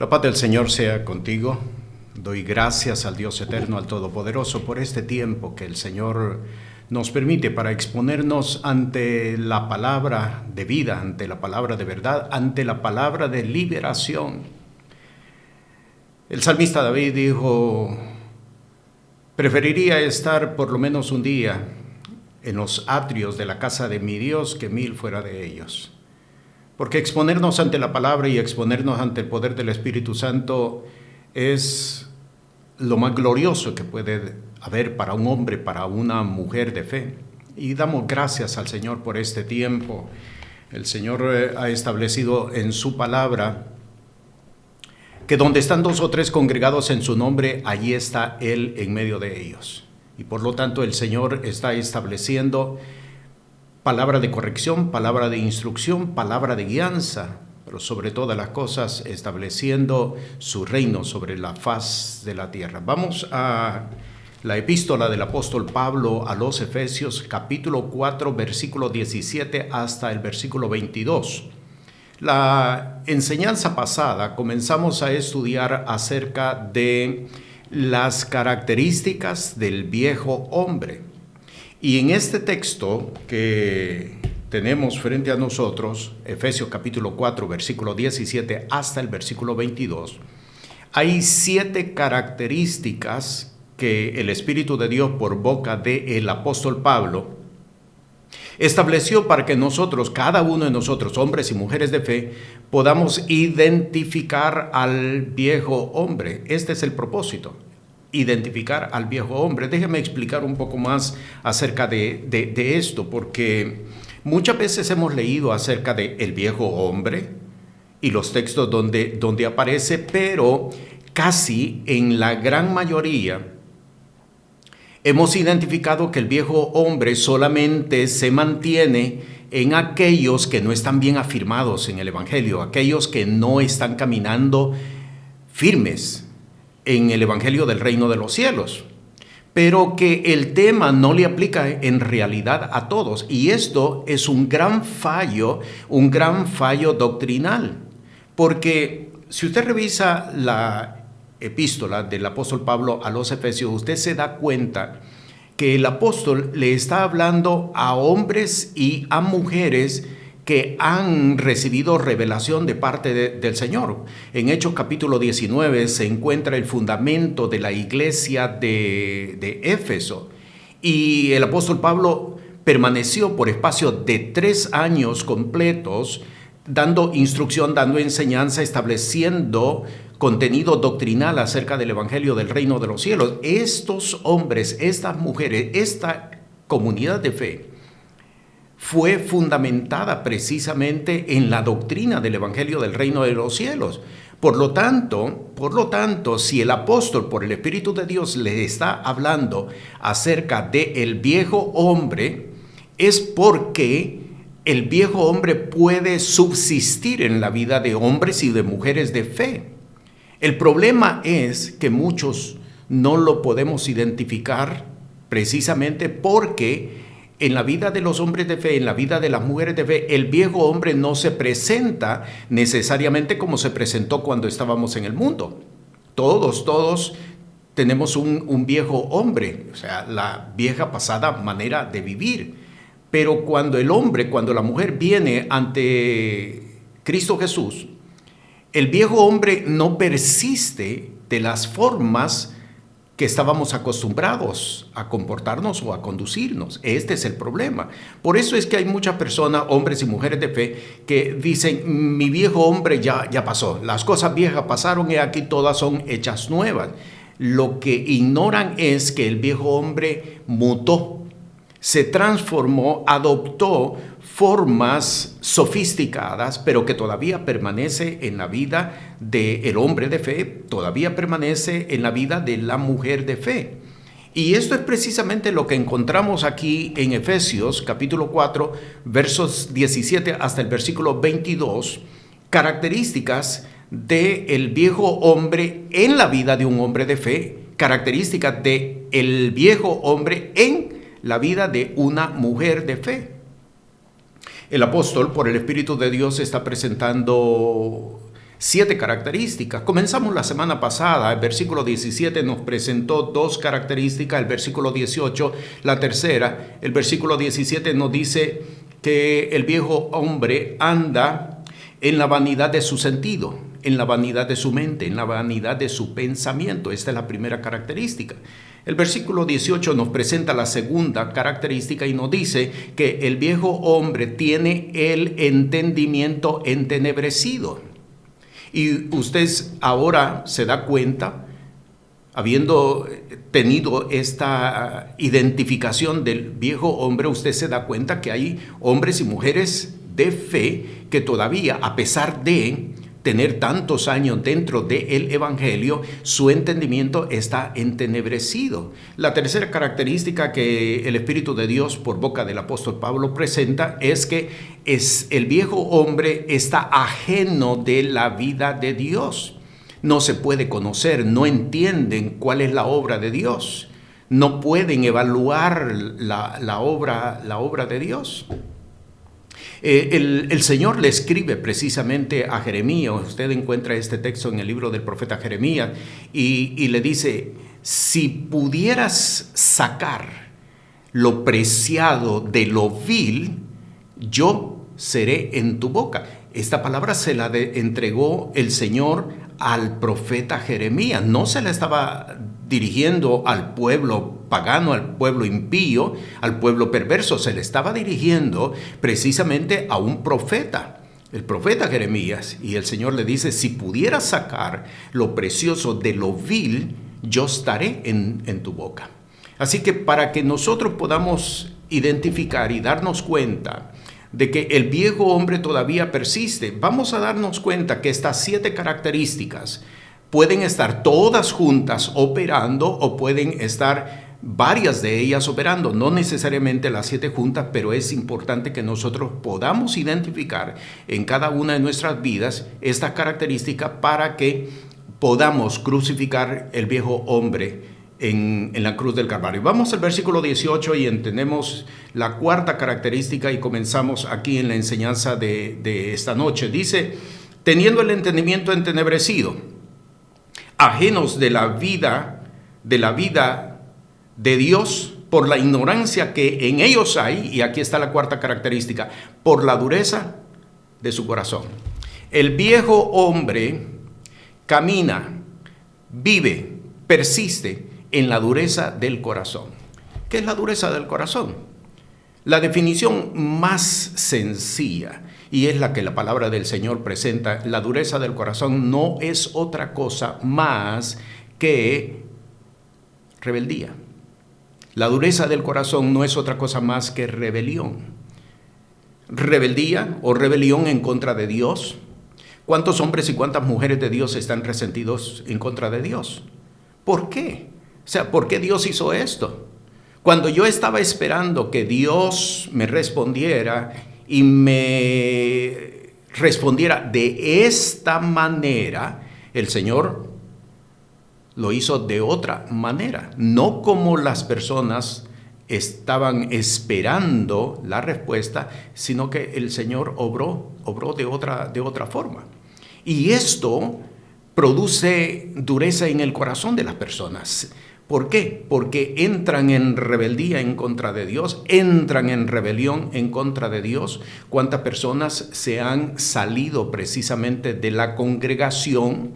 La paz del Señor sea contigo. Doy gracias al Dios eterno, al Todopoderoso, por este tiempo que el Señor nos permite para exponernos ante la palabra de vida, ante la palabra de verdad, ante la palabra de liberación. El salmista David dijo: preferiría estar por lo menos un día en los atrios de la casa de mi Dios que 1000 fuera de ellos. Porque exponernos ante la palabra y exponernos ante el poder del Espíritu Santo es lo más glorioso que puede haber para un hombre, para una mujer de fe. Y damos gracias al Señor por este tiempo. El Señor ha establecido en su palabra que donde están 2 o 3 congregados en su nombre, allí está Él en medio de ellos. Y por lo tanto el Señor está estableciendo palabra de corrección, palabra de instrucción, palabra de guianza, pero sobre todas las cosas estableciendo su reino sobre la faz de la tierra. Vamos a la epístola del apóstol Pablo a los Efesios, capítulo 4, versículo 17 hasta el versículo 22. La enseñanza pasada comenzamos a estudiar acerca de las características del viejo hombre. Y en este texto que tenemos frente a nosotros, Efesios capítulo 4, versículo 17 hasta el versículo 22, hay 7 características que el Espíritu de Dios, por boca del apóstol Pablo, estableció para que nosotros, cada uno de nosotros, hombres y mujeres de fe, podamos identificar al viejo hombre. Este es el propósito: identificar al viejo hombre. Déjeme explicar un poco más acerca de esto, porque muchas veces hemos leído acerca del viejo hombre y los textos donde aparece, pero casi en la gran mayoría hemos identificado que el viejo hombre solamente se mantiene en aquellos que no están bien afirmados en el Evangelio, aquellos que no están caminando firmes en el Evangelio del Reino de los Cielos, pero que el tema no le aplica en realidad a todos. Y esto es un gran fallo doctrinal, porque si usted revisa la epístola del apóstol Pablo a los Efesios, usted se da cuenta que el apóstol le está hablando a hombres y a mujeres que han recibido revelación de parte del Señor. En Hechos capítulo 19 se encuentra el fundamento de la iglesia de Éfeso, y el apóstol Pablo permaneció por espacio de 3 años completos dando instrucción, dando enseñanza, estableciendo contenido doctrinal acerca del Evangelio del Reino de los Cielos. Estos hombres, estas mujeres, esta comunidad de fe fue fundamentada precisamente en la doctrina del Evangelio del Reino de los Cielos. Por lo tanto, si el apóstol por el Espíritu de Dios le está hablando acerca del viejo hombre, es porque el viejo hombre puede subsistir en la vida de hombres y de mujeres de fe. El problema es que muchos no lo podemos identificar precisamente porque en la vida de los hombres de fe, en la vida de las mujeres de fe, el viejo hombre no se presenta necesariamente como se presentó cuando estábamos en el mundo. Todos tenemos un viejo hombre, o sea, la vieja pasada manera de vivir. Pero cuando la mujer viene ante Cristo Jesús, el viejo hombre no persiste de las formas que estábamos acostumbrados a comportarnos o a conducirnos. Este es el problema. Por eso es que hay muchas personas, hombres y mujeres de fe, que dicen: mi viejo hombre ya pasó, las cosas viejas pasaron y aquí todas son hechas nuevas. Lo que ignoran es que el viejo hombre mutó, se transformó, adoptó formas sofisticadas, pero que todavía permanece en la vida del hombre de fe, todavía permanece en la vida de la mujer de fe. Y esto es precisamente lo que encontramos aquí en Efesios capítulo 4, versos 17 hasta el versículo 22, características del viejo hombre en la vida de un hombre de fe, características del viejo hombre en la vida de una mujer de fe. El apóstol, por el Espíritu de Dios, está presentando 7 características. Comenzamos la semana pasada, el versículo 17 nos presentó 2 características, el versículo 18 la tercera. El versículo 17 nos dice que el viejo hombre anda en la vanidad de su sentido, en la vanidad de su mente, en la vanidad de su pensamiento. Esta es la primera característica. El versículo 18 nos presenta la segunda característica y nos dice que el viejo hombre tiene el entendimiento entenebrecido. Y usted ahora se da cuenta, habiendo tenido esta identificación del viejo hombre, usted se da cuenta que hay hombres y mujeres de fe que todavía, a pesar de tener tantos años dentro del Evangelio, su entendimiento está entenebrecido. La tercera característica que el Espíritu de Dios por boca del apóstol Pablo presenta es que el viejo hombre está ajeno de la vida de Dios. No se puede conocer, no entienden cuál es la obra de Dios, no pueden evaluar la obra de Dios. El Señor le escribe precisamente a Jeremías. Usted encuentra este texto en el libro del profeta Jeremías y le dice: si pudieras sacar lo preciado de lo vil, yo seré en tu boca. Esta palabra se la entregó el Señor al profeta Jeremías. No se la estaba dirigiendo al pueblo pagano, al pueblo impío, al pueblo perverso. Se le estaba dirigiendo precisamente a un profeta, el profeta Jeremías. Y el Señor le dice: si pudieras sacar lo precioso de lo vil, yo estaré en tu boca. Así que para que nosotros podamos identificar y darnos cuenta de que el viejo hombre todavía persiste, vamos a darnos cuenta que estas 7 características pueden estar todas juntas operando o pueden estar varias de ellas operando, no necesariamente las 7 juntas, pero es importante que nosotros podamos identificar en cada una de nuestras vidas esta característica para que podamos crucificar el viejo hombre en la cruz del Calvario. Vamos al versículo 18 y entendemos la cuarta característica y comenzamos aquí en la enseñanza de esta noche. Dice: teniendo el entendimiento entenebrecido, ajenos de la vida de Dios por la ignorancia que en ellos hay, y aquí está la cuarta característica, por la dureza de su corazón. El viejo hombre camina, vive, persiste en la dureza del corazón. ¿Qué es la dureza del corazón? La definición más sencilla, y es la que la palabra del Señor presenta, la dureza del corazón no es otra cosa más que rebeldía. La dureza del corazón no es otra cosa más que rebelión. Rebeldía o rebelión en contra de Dios. ¿Cuántos hombres y cuántas mujeres de Dios están resentidos en contra de Dios? ¿Por qué? O sea, ¿por qué Dios hizo esto? Cuando yo estaba esperando que Dios me respondiera y me respondiera de esta manera, el Señor lo hizo de otra manera, no como las personas estaban esperando la respuesta, sino que el Señor obró de otra forma. Y esto produce dureza en el corazón de las personas. ¿Por qué? Porque entran en rebeldía en contra de Dios, entran en rebelión en contra de Dios. ¿Cuántas personas se han salido precisamente de la congregación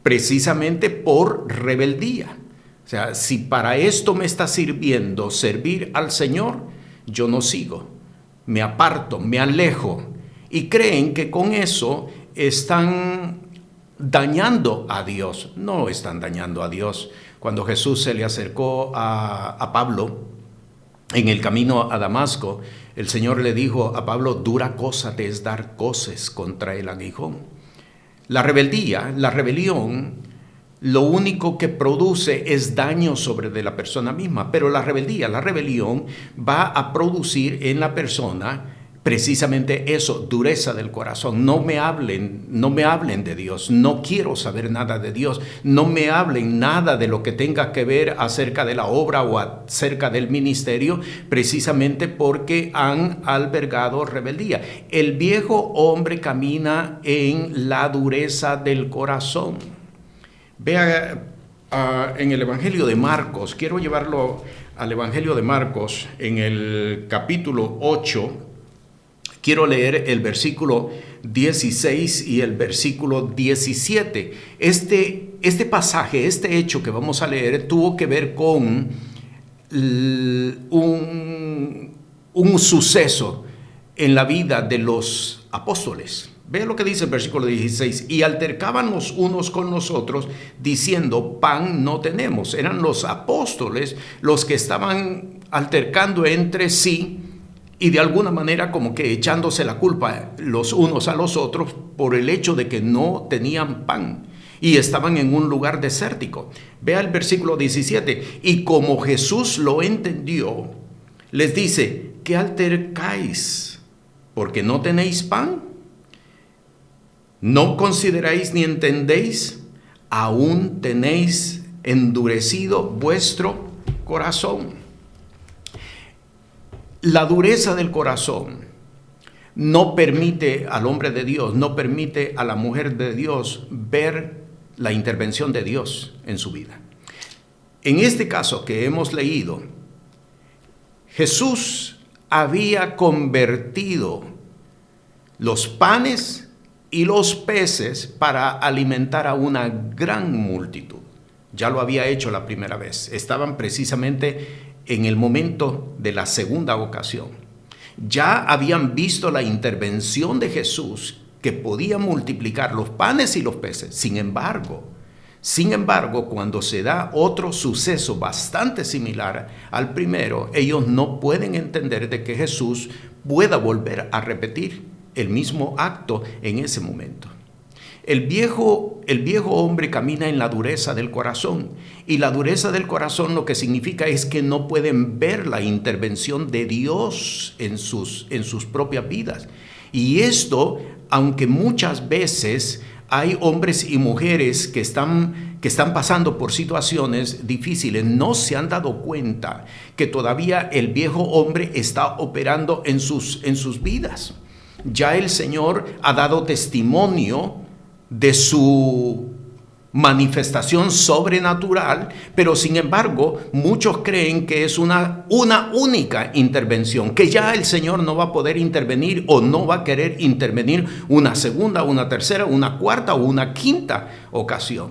precisamente por rebeldía? O sea, si para esto me está sirviendo servir al Señor, yo no sigo, me aparto, me alejo, y creen que con eso están dañando a Dios. No están dañando a Dios. Cuando Jesús se le acercó a Pablo en el camino a Damasco, el Señor le dijo a Pablo: dura cosa te es dar coces contra el aguijón. La rebeldía, la rebelión, lo único que produce es daño sobre de la persona misma, pero la rebelión va a producir en la persona precisamente eso, dureza del corazón. No me hablen de Dios, no quiero saber nada de Dios, no me hablen nada de lo que tenga que ver acerca de la obra o acerca del ministerio, precisamente porque han albergado rebeldía. El viejo hombre camina en la dureza del corazón. Vea en el Evangelio de Marcos, quiero llevarlo al Evangelio de Marcos en el capítulo 8. Quiero leer el versículo 16 y el versículo 17. Este pasaje, este hecho que vamos a leer, tuvo que ver con un suceso en la vida de los apóstoles. Ve lo que dice el versículo 16. Y altercaban los unos con los otros, diciendo, pan no tenemos. Eran los apóstoles los que estaban altercando entre sí, y de alguna manera como que echándose la culpa los unos a los otros por el hecho de que no tenían pan y estaban en un lugar desértico. Vea el versículo 17. Y como Jesús lo entendió, les dice, ¿qué altercáis? ¿Porque no tenéis pan? ¿No consideráis ni entendéis? Aún tenéis endurecido vuestro corazón. La dureza del corazón no permite al hombre de Dios, no permite a la mujer de Dios ver la intervención de Dios en su vida. En este caso que hemos leído, Jesús había convertido los panes y los peces para alimentar a una gran multitud. Ya lo había hecho la primera vez. Estaban precisamente en el momento de la segunda ocasión. Ya habían visto la intervención de Jesús que podía multiplicar los panes y los peces. Sin embargo, cuando se da otro suceso bastante similar al primero, ellos no pueden entender de que Jesús pueda volver a repetir el mismo acto en ese momento. El viejo hombre camina en la dureza del corazón, y la dureza del corazón lo que significa es que no pueden ver la intervención de Dios en sus propias vidas. Y esto, aunque muchas veces hay hombres y mujeres que están pasando por situaciones difíciles, no se han dado cuenta que todavía el viejo hombre está operando en sus vidas. Ya el Señor ha dado testimonio de su manifestación sobrenatural, pero sin embargo muchos creen que es una única intervención, que ya el Señor no va a poder intervenir o no va a querer intervenir una segunda, una tercera, una cuarta o una quinta ocasión.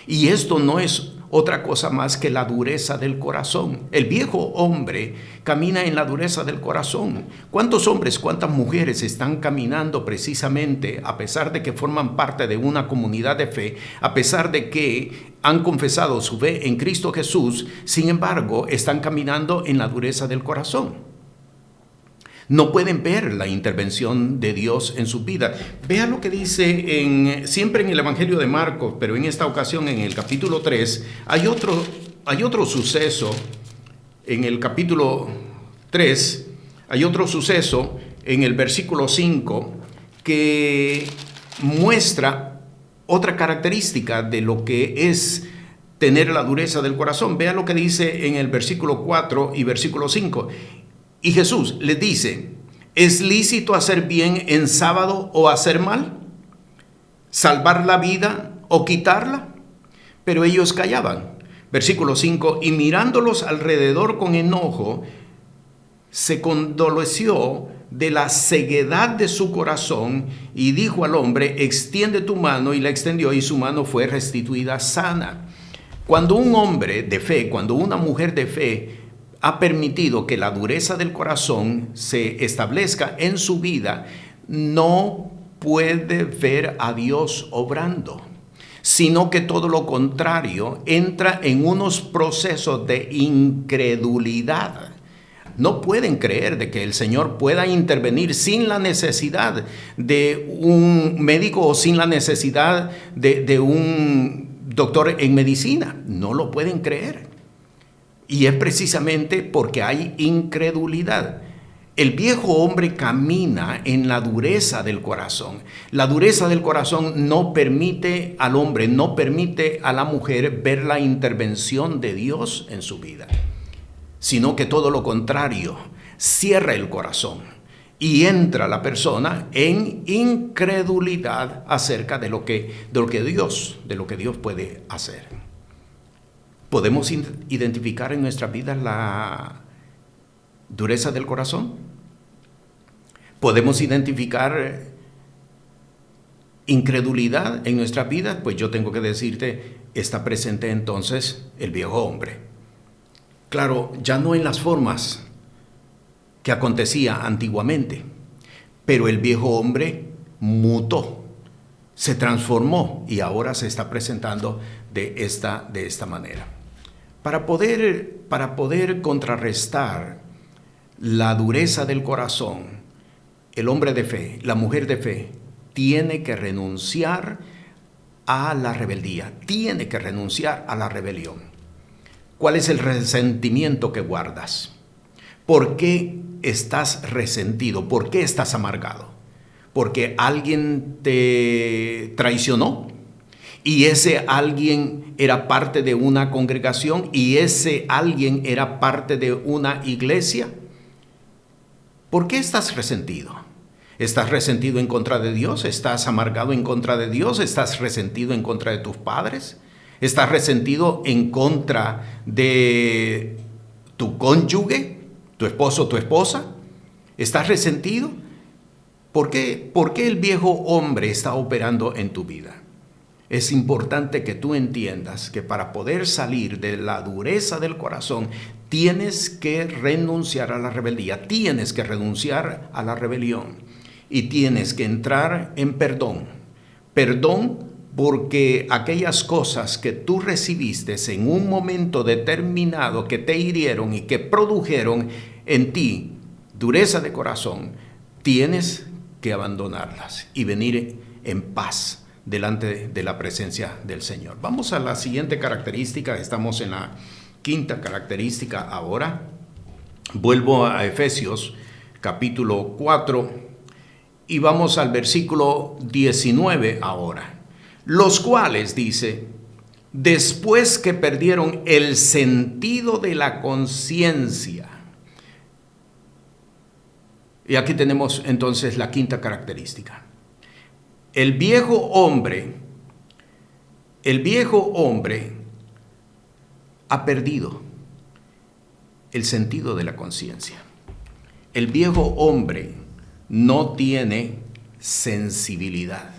Y esto no es otra cosa más que la dureza del corazón. El viejo hombre camina en la dureza del corazón. ¿Cuántos hombres, cuántas mujeres están caminando precisamente, a pesar de que forman parte de una comunidad de fe, a pesar de que han confesado su fe en Cristo Jesús, sin embargo, están caminando en la dureza del corazón? No pueden ver la intervención de Dios en su vida. Vea lo que dice siempre en el Evangelio de Marcos, pero en esta ocasión en el capítulo 3, hay otro suceso. En el capítulo 3 hay otro suceso en el versículo 5 que muestra otra característica de lo que es tener la dureza del corazón. Vea lo que dice en el versículo 4 y versículo 5. Y Jesús les dice, ¿es lícito hacer bien en sábado o hacer mal? ¿Salvar la vida o quitarla? Pero ellos callaban. Versículo 5, y mirándolos alrededor con enojo, se condoleció de la ceguedad de su corazón y dijo al hombre, extiende tu mano, y la extendió y su mano fue restituida sana. Cuando un hombre de fe, cuando una mujer de fe ha permitido que la dureza del corazón se establezca en su vida, no puede ver a Dios obrando, sino que todo lo contrario, entra en unos procesos de incredulidad. No pueden creer de que el Señor pueda intervenir sin la necesidad de un médico o sin la necesidad de un doctor en medicina. No lo pueden creer. Y es precisamente porque hay incredulidad. El viejo hombre camina en la dureza del corazón. La dureza del corazón no permite al hombre, no permite a la mujer ver la intervención de Dios en su vida, sino que todo lo contrario, cierra el corazón y entra la persona en incredulidad acerca de lo que Dios puede hacer. ¿Podemos identificar en nuestra vida la dureza del corazón? ¿Podemos identificar incredulidad en nuestra vida? Pues yo tengo que decirte, está presente entonces el viejo hombre. Claro, ya no en las formas que acontecía antiguamente, pero el viejo hombre mutó, se transformó y ahora se está presentando de esta manera. Para poder contrarrestar la dureza del corazón, el hombre de fe, la mujer de fe, tiene que renunciar a la rebeldía, tiene que renunciar a la rebelión. ¿Cuál es el resentimiento que guardas? ¿Por qué estás resentido? ¿Por qué estás amargado? ¿Porque alguien te traicionó? Y ese alguien era parte de una congregación y ese alguien era parte de una iglesia. ¿Por qué estás resentido? ¿Estás resentido en contra de Dios? ¿Estás amargado en contra de Dios? ¿Estás resentido en contra de tus padres? ¿Estás resentido en contra de tu cónyuge, tu esposo o tu esposa? ¿Estás resentido? ¿Por qué el viejo hombre está operando en tu vida? Es importante que tú entiendas que para poder salir de la dureza del corazón, tienes que renunciar a la rebeldía, tienes que renunciar a la rebelión y tienes que entrar en perdón. Perdón porque aquellas cosas que tú recibiste en un momento determinado que te hirieron y que produjeron en ti dureza de corazón, tienes que abandonarlas y venir en paz delante de la presencia del Señor. Vamos a la siguiente característica. Estamos en la quinta característica ahora. Vuelvo a Efesios capítulo 4 y vamos al versículo 19 ahora. Los cuales, dice, después que perdieron el sentido de la conciencia. Y aquí tenemos entonces la quinta característica. El viejo hombre ha perdido el sentido de la conciencia. El viejo hombre no tiene sensibilidad.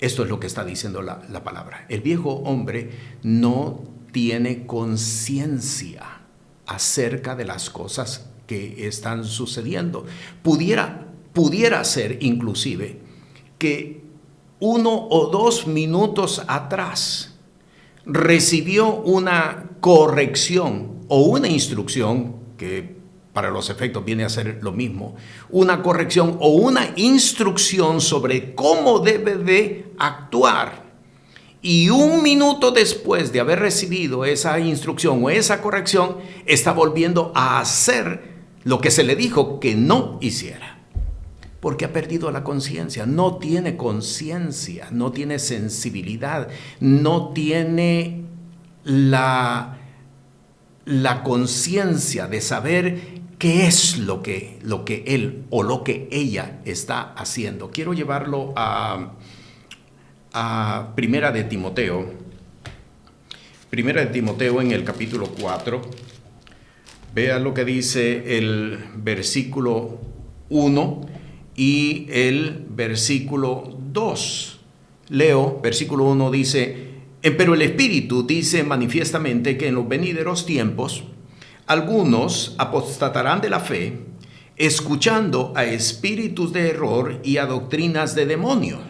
Esto es lo que está diciendo la palabra. El viejo hombre no tiene conciencia acerca de las cosas que están sucediendo. Pudiera ser inclusive que 1 o 2 minutos atrás recibió una corrección o una instrucción, que para los efectos viene a ser lo mismo, una corrección o una instrucción sobre cómo debe de actuar. Y 1 minuto después de haber recibido esa instrucción o esa corrección, está volviendo a hacer lo que se le dijo que no hiciera. Porque ha perdido la conciencia, no tiene conciencia, no tiene sensibilidad, no tiene la conciencia de saber qué es lo que él o lo que ella está haciendo. Quiero llevarlo a Primera de Timoteo. Primera de Timoteo en el capítulo 4. Vea lo que dice el versículo 1 y el versículo 2. Leo, versículo 1 dice: pero el Espíritu dice manifiestamente que en los venideros tiempos algunos apostatarán de la fe, escuchando a espíritus de error y a doctrinas de demonios.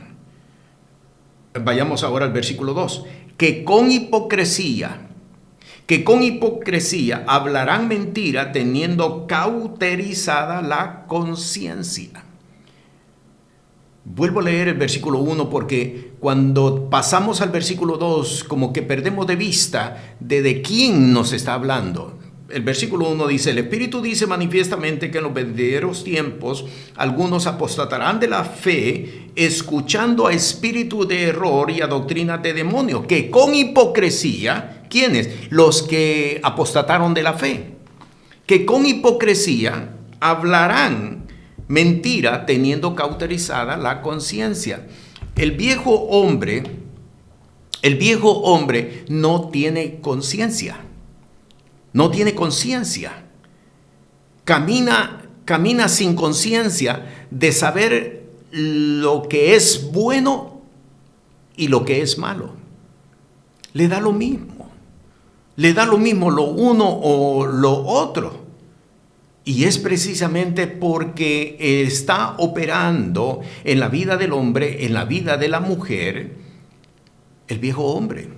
Vayamos ahora al versículo 2. Que con hipocresía hablarán mentira, teniendo cauterizada la conciencia. Vuelvo a leer el versículo 1 porque cuando pasamos al versículo 2 como que perdemos de vista de quién nos está hablando. el versículo 1 dice: el Espíritu dice manifiestamente que en los venideros tiempos algunos apostatarán de la fe, escuchando a espíritu de error y a doctrinas de demonios, que con hipocresía, ¿quiénes? Los que apostataron de la fe, que con hipocresía hablarán mentira, teniendo cauterizada la conciencia. El viejo hombre no tiene conciencia. No tiene conciencia. Camina sin conciencia de saber lo que es bueno y lo que es malo. Le da lo mismo. Le da lo mismo lo uno o lo otro. Y es precisamente porque está operando en la vida del hombre, en la vida de la mujer, el viejo hombre.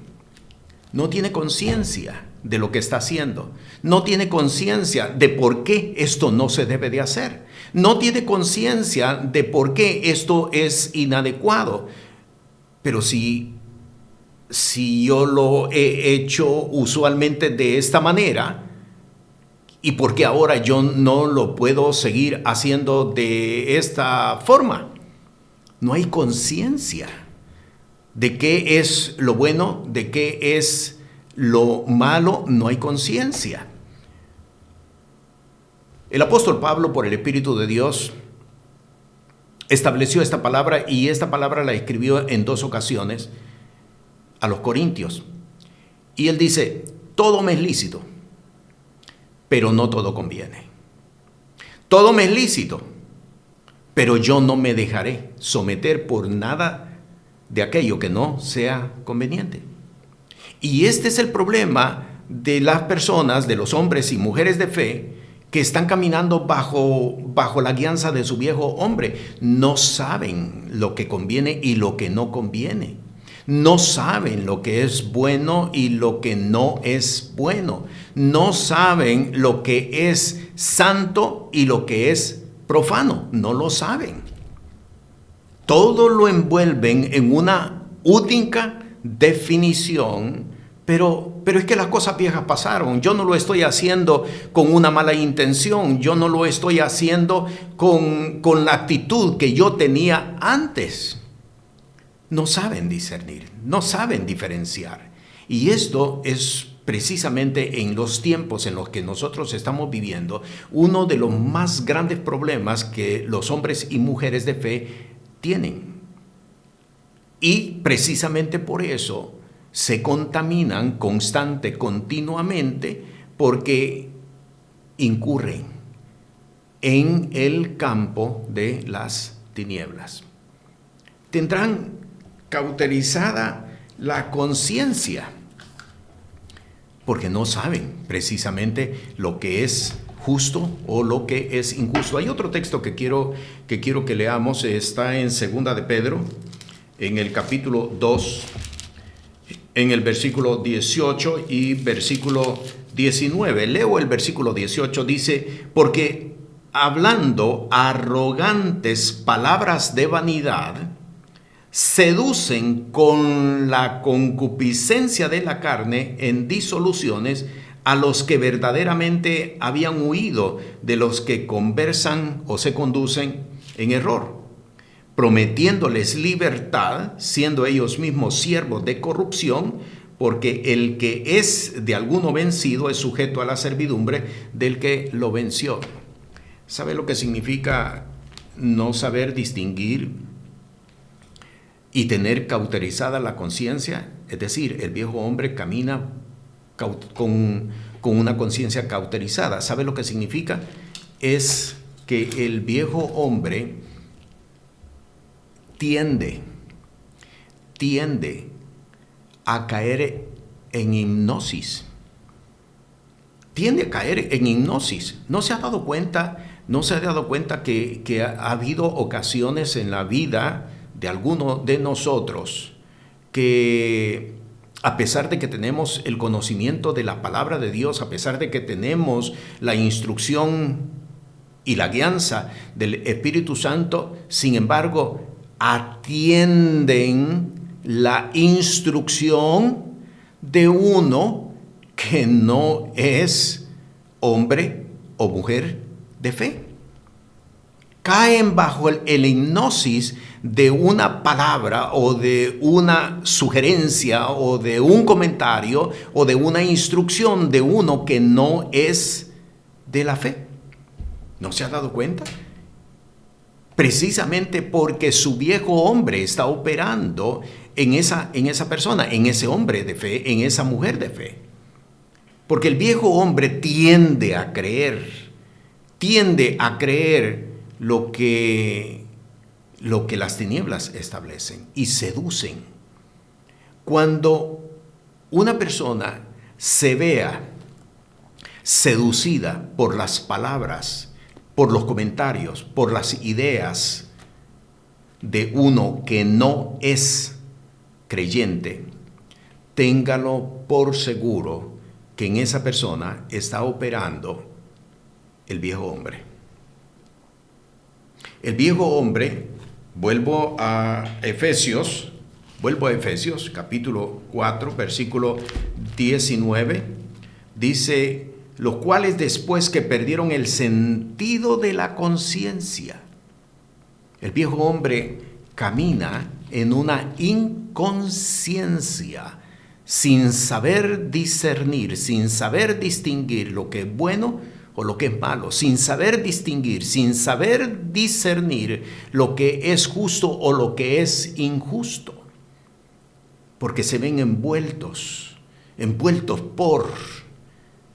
No tiene conciencia de lo que está haciendo. No tiene conciencia de por qué esto no se debe de hacer. No tiene conciencia de por qué esto es inadecuado. Pero si yo lo he hecho usualmente de esta manera, ¿y por qué ahora yo no lo puedo seguir haciendo de esta forma? No hay conciencia de qué es lo bueno, de qué es lo malo. No hay conciencia. El apóstol Pablo, por el Espíritu de Dios, estableció esta palabra, y esta palabra la escribió en 2 ocasiones a los Corintios. Y él dice: todo me es lícito, pero no todo conviene. Todo me es lícito, pero yo no me dejaré someter por nada de aquello que no sea conveniente. Y este es el problema de las personas, de los hombres y mujeres de fe, que están caminando bajo la guianza de su viejo hombre. No saben lo que conviene y lo que no conviene. No saben lo que es bueno y lo que no es bueno. No saben lo que es santo y lo que es profano. No lo saben. Todo lo envuelven en una única definición, pero es que las cosas viejas pasaron. Yo no lo estoy haciendo con una mala intención. Yo no lo estoy haciendo con la actitud que yo tenía antes. No saben discernir, no saben diferenciar. Y esto es precisamente en los tiempos en los que nosotros estamos viviendo uno de los más grandes problemas que los hombres y mujeres de fe tienen. Y precisamente por eso se contaminan continuamente, porque incurren en el campo de las tinieblas. Tendrán cauterizada la conciencia, porque no saben precisamente lo que es justo o lo que es injusto. Hay otro texto que quiero que leamos. Está en 2 de Pedro, en el capítulo 2, en el versículo 18 y versículo 19. Leo el versículo 18, dice: porque hablando arrogantes palabras de vanidad, seducen con la concupiscencia de la carne en disoluciones a los que verdaderamente habían huido de los que conversan o se conducen en error, prometiéndoles libertad, siendo ellos mismos siervos de corrupción, porque el que es de alguno vencido es sujeto a la servidumbre del que lo venció. ¿Sabe lo que significa no saber distinguir y tener cauterizada la conciencia? Es decir, el viejo hombre camina con una conciencia cauterizada. ¿Sabe lo que significa? Es que el viejo hombre tiende a caer en hipnosis. Tiende a caer en hipnosis. ¿No se ha dado cuenta que ha habido ocasiones en la vida de alguno de nosotros que, a pesar de que tenemos el conocimiento de la palabra de Dios, a pesar de que tenemos la instrucción y la guianza del Espíritu Santo, sin embargo, atienden la instrucción de uno que no es hombre o mujer de fe. Caen bajo el hipnosis de una palabra o de una sugerencia o de un comentario o de una instrucción de uno que no es de la fe. ¿No se ha dado cuenta? Precisamente porque su viejo hombre está operando en esa persona, en ese hombre de fe, en esa mujer de fe. Porque el viejo hombre tiende a creer lo que las tinieblas establecen y seducen. Cuando una persona se vea seducida por las palabras, por los comentarios, por las ideas de uno que no es creyente, téngalo por seguro que en esa persona está operando el viejo hombre. El viejo hombre, vuelvo a Efesios capítulo 4, versículo 19, dice: los cuales después que perdieron el sentido de la conciencia. El viejo hombre camina en una inconsciencia, sin saber discernir, sin saber distinguir lo que es bueno o lo que es malo, sin saber distinguir, sin saber discernir lo que es justo o lo que es injusto, porque se ven envueltos por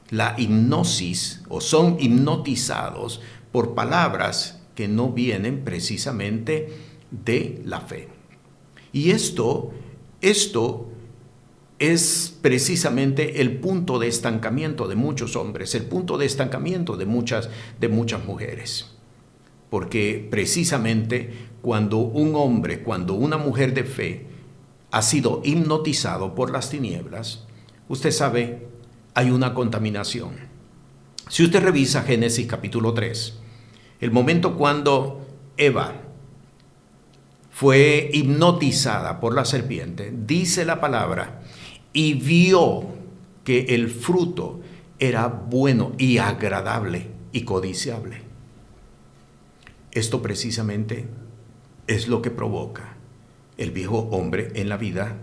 la hipnosis o son hipnotizados por palabras que no vienen precisamente de la fe. Y esto es precisamente el punto de estancamiento de muchos hombres, el punto de estancamiento de muchas mujeres. Porque precisamente cuando un hombre, cuando una mujer de fe ha sido hipnotizado por las tinieblas, usted sabe, hay una contaminación. Si usted revisa Génesis capítulo 3, el momento cuando Eva fue hipnotizada por la serpiente, dice la palabra, y vio que el fruto era bueno y agradable y codiciable. Esto precisamente es lo que provoca el viejo hombre en la vida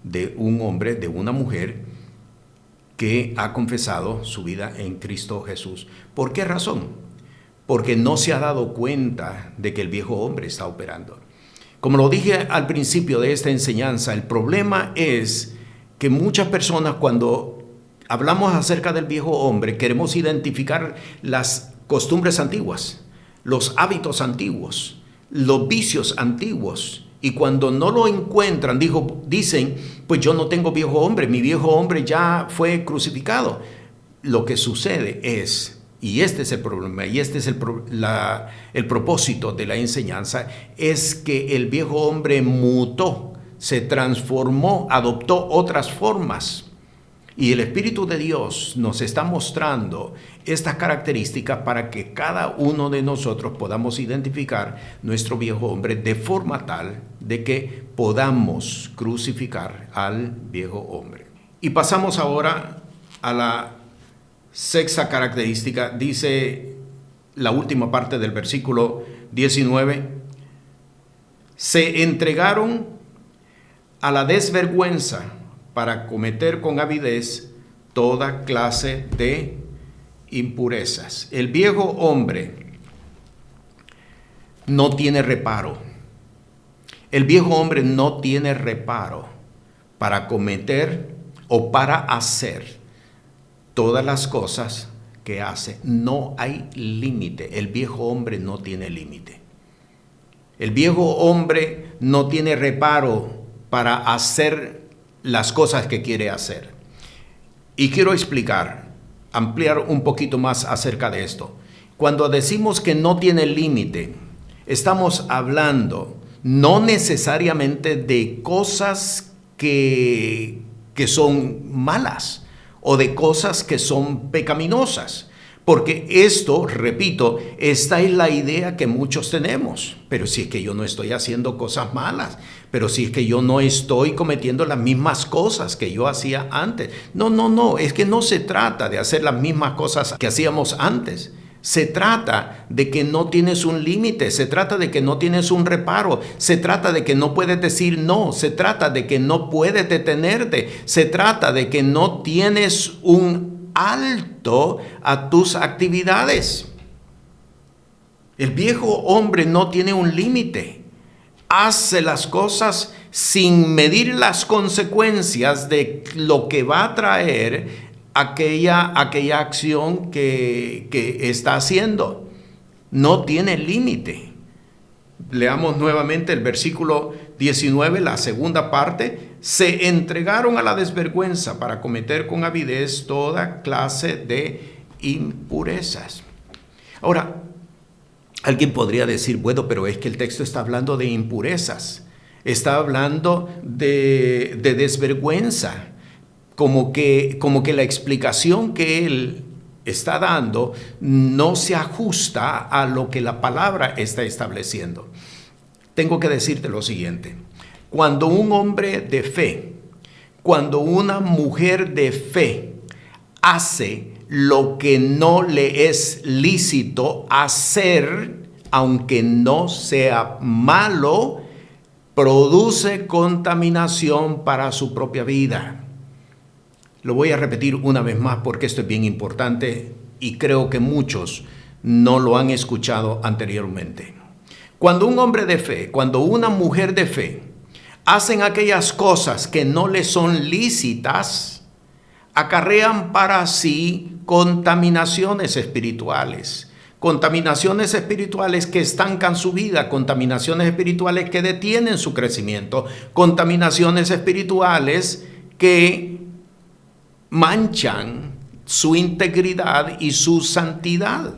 de un hombre, de una mujer que ha confesado su vida en Cristo Jesús. ¿Por qué razón? Porque no se ha dado cuenta de que el viejo hombre está operando. Como lo dije al principio de esta enseñanza, el problema es que muchas personas, cuando hablamos acerca del viejo hombre, queremos identificar las costumbres antiguas, los hábitos antiguos, los vicios antiguos. Y cuando no lo encuentran, dicen, pues yo no tengo viejo hombre, mi viejo hombre ya fue crucificado. Lo que sucede es, y este es el problema, y este es el propósito de la enseñanza, es que el viejo hombre mutó, se transformó, adoptó otras formas. Y el Espíritu de Dios nos está mostrando estas características para que cada uno de nosotros podamos identificar nuestro viejo hombre de forma tal de que podamos crucificar al viejo hombre. Y pasamos ahora a la sexta característica. Dice la última parte del versículo 19: se entregaron a la desvergüenza para cometer con avidez toda clase de impurezas. El viejo hombre no tiene reparo. El viejo hombre no tiene reparo para cometer o para hacer todas las cosas que hace. No hay límite. El viejo hombre no tiene límite. El viejo hombre no tiene reparo para hacer las cosas que quiere hacer. Y quiero ampliar un poquito más acerca de esto. Cuando decimos que no tiene límite, estamos hablando no necesariamente de cosas que son malas o de cosas que son pecaminosas, Porque esto, repito, esta es la idea que muchos tenemos. Pero si es que yo no estoy haciendo cosas malas, pero si es que yo no estoy cometiendo las mismas cosas que yo hacía antes. No, es que no se trata de hacer las mismas cosas que hacíamos antes. Se trata de que no tienes un límite, se trata de que no tienes un reparo, se trata de que no puedes decir no, se trata de que no puedes detenerte, se trata de que no tienes un alto a tus actividades. El viejo hombre no tiene un límite, hace las cosas sin medir las consecuencias de lo que va a traer aquella acción que está haciendo. No tiene límite. Leamos nuevamente el versículo 19, la segunda parte. Se entregaron a la desvergüenza para cometer con avidez toda clase de impurezas. Ahora, alguien podría decir, bueno, pero es que el texto está hablando de impurezas. Está hablando de desvergüenza. Como que la explicación que él está dando no se ajusta a lo que la palabra está estableciendo. Tengo que decirte lo siguiente. Cuando un hombre de fe, cuando una mujer de fe hace lo que no le es lícito hacer, aunque no sea malo, produce contaminación para su propia vida. Lo voy a repetir una vez más porque esto es bien importante y creo que muchos no lo han escuchado anteriormente. Cuando un hombre de fe, cuando una mujer de fe hacen aquellas cosas que no les son lícitas, acarrean para sí contaminaciones espirituales. Contaminaciones espirituales que estancan su vida, contaminaciones espirituales que detienen su crecimiento, contaminaciones espirituales que manchan su integridad y su santidad.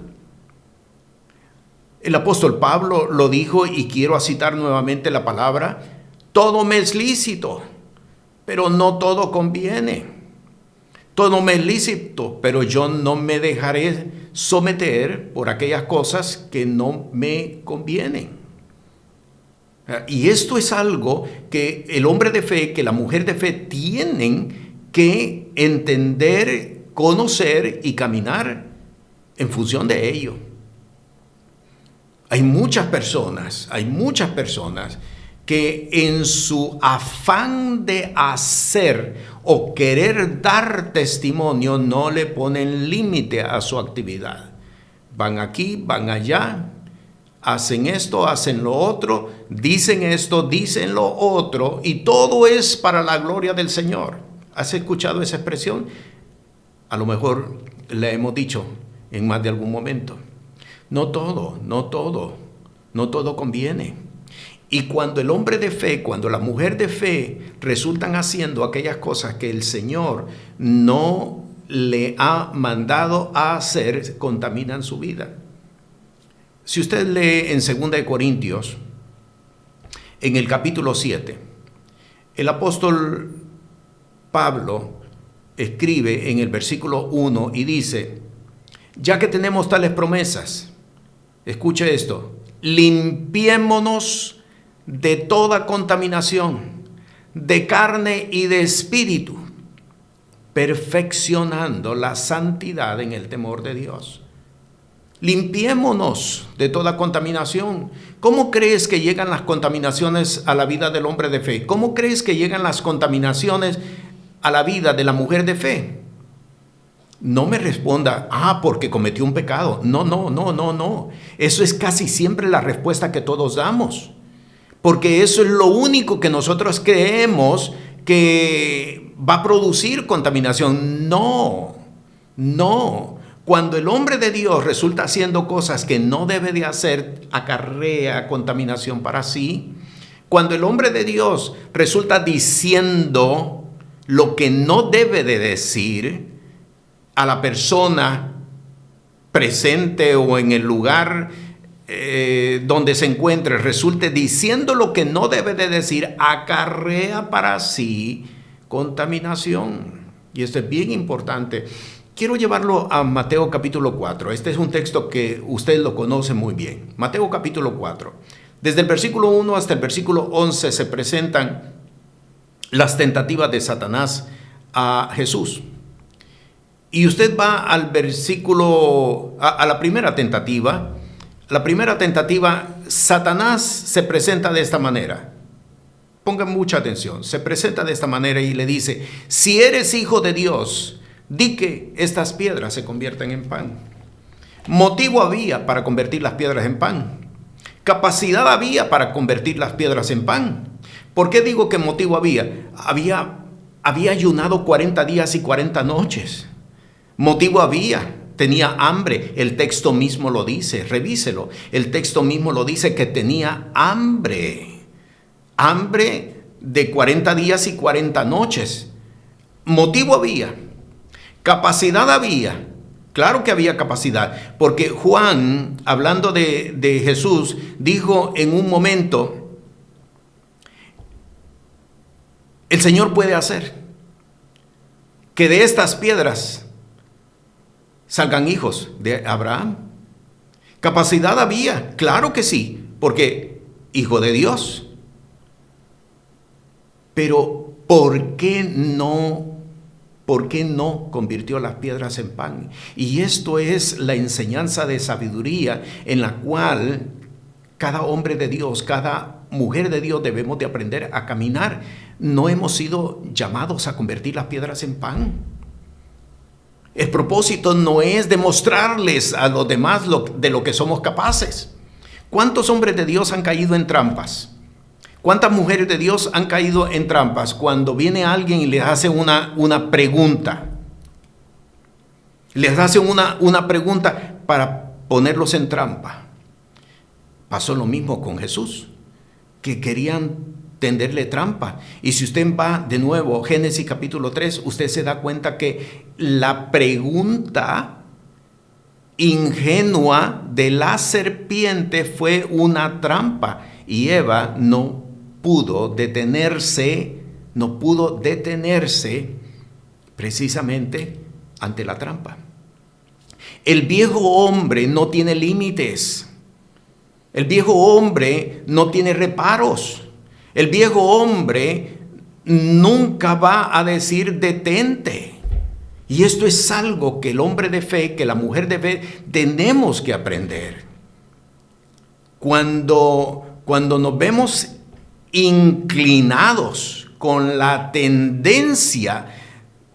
El apóstol Pablo lo dijo y quiero citar nuevamente la palabra: todo me es lícito, pero no todo conviene. Todo me es lícito, pero yo no me dejaré someter por aquellas cosas que no me convienen. Y esto es algo que el hombre de fe, que la mujer de fe tienen que entender, conocer y caminar en función de ello. Hay muchas personas que en su afán de hacer o querer dar testimonio no le ponen límite a su actividad. Van aquí, van allá, hacen esto, hacen lo otro, dicen esto, dicen lo otro, y todo es para la gloria del Señor. ¿Has escuchado esa expresión? A lo mejor la hemos dicho en más de algún momento. No todo conviene. Y cuando el hombre de fe, cuando la mujer de fe resultan haciendo aquellas cosas que el Señor no le ha mandado a hacer, contaminan su vida. Si usted lee en 2 Corintios, en el capítulo 7, el apóstol Pablo escribe en el versículo 1 y dice: ya que tenemos tales promesas, escuche esto, limpiémonos de toda contaminación, de carne y de espíritu, perfeccionando la santidad en el temor de Dios. Limpiémonos de toda contaminación. ¿Cómo crees que llegan las contaminaciones a la vida del hombre de fe? ¿Cómo crees que llegan las contaminaciones a la vida de la mujer de fe? No me responda, porque cometió un pecado. No. Eso es casi siempre la respuesta que todos damos. Porque eso es lo único que nosotros creemos que va a producir contaminación. No. Cuando el hombre de Dios resulta haciendo cosas que no debe de hacer, acarrea contaminación para sí. Cuando el hombre de Dios resulta diciendo lo que no debe de decir a la persona presente o en el lugar donde se encuentre, resulte diciendo lo que no debe de decir, acarrea para sí contaminación. Y esto es bien importante. Quiero llevarlo a Mateo capítulo 4. Este es un texto que usted lo conoce muy bien. Mateo capítulo 4. Desde el versículo 1 hasta el versículo 11 se presentan las tentativas de Satanás a Jesús. Y usted va al versículo, a la primera tentativa. La primera tentativa, Satanás se presenta de esta manera. Pongan mucha atención. Se presenta de esta manera y le dice: si eres hijo de Dios, di que estas piedras se convierten en pan. Motivo había para convertir las piedras en pan. Capacidad había para convertir las piedras en pan. ¿Por qué digo que motivo había? Había ayunado 40 días y 40 noches. Motivo había. Tenía hambre. El texto mismo lo dice. Revíselo. El texto mismo lo dice que tenía hambre. Hambre de 40 días y 40 noches. Motivo había. Capacidad había. Claro que había capacidad, porque Juan, hablando de Jesús, dijo en un momento: el Señor puede hacer que de estas piedras salgan hijos de Abraham. Capacidad había, claro que sí, porque hijo de Dios. Pero ¿por qué no convirtió las piedras en pan? Y esto es la enseñanza de sabiduría en la cual cada hombre de Dios, cada mujer de Dios debemos de aprender a caminar. No hemos sido llamados a convertir las piedras en pan. El propósito no es demostrarles a los demás de lo que somos capaces. ¿Cuántos hombres de Dios han caído en trampas? ¿Cuántas mujeres de Dios han caído en trampas cuando viene alguien y les hace una pregunta? Les hace una pregunta para ponerlos en trampa. Pasó lo mismo con Jesús, que querían tenderle trampa. Y si usted va de nuevo a Génesis capítulo 3, usted se da cuenta que la pregunta ingenua de la serpiente fue una trampa. Y Eva no pudo detenerse precisamente ante la trampa. El viejo hombre no tiene límites. El viejo hombre no tiene reparos. El viejo hombre nunca va a decir detente. Y esto es algo que el hombre de fe, que la mujer de fe, tenemos que aprender. Cuando nos vemos inclinados con la tendencia,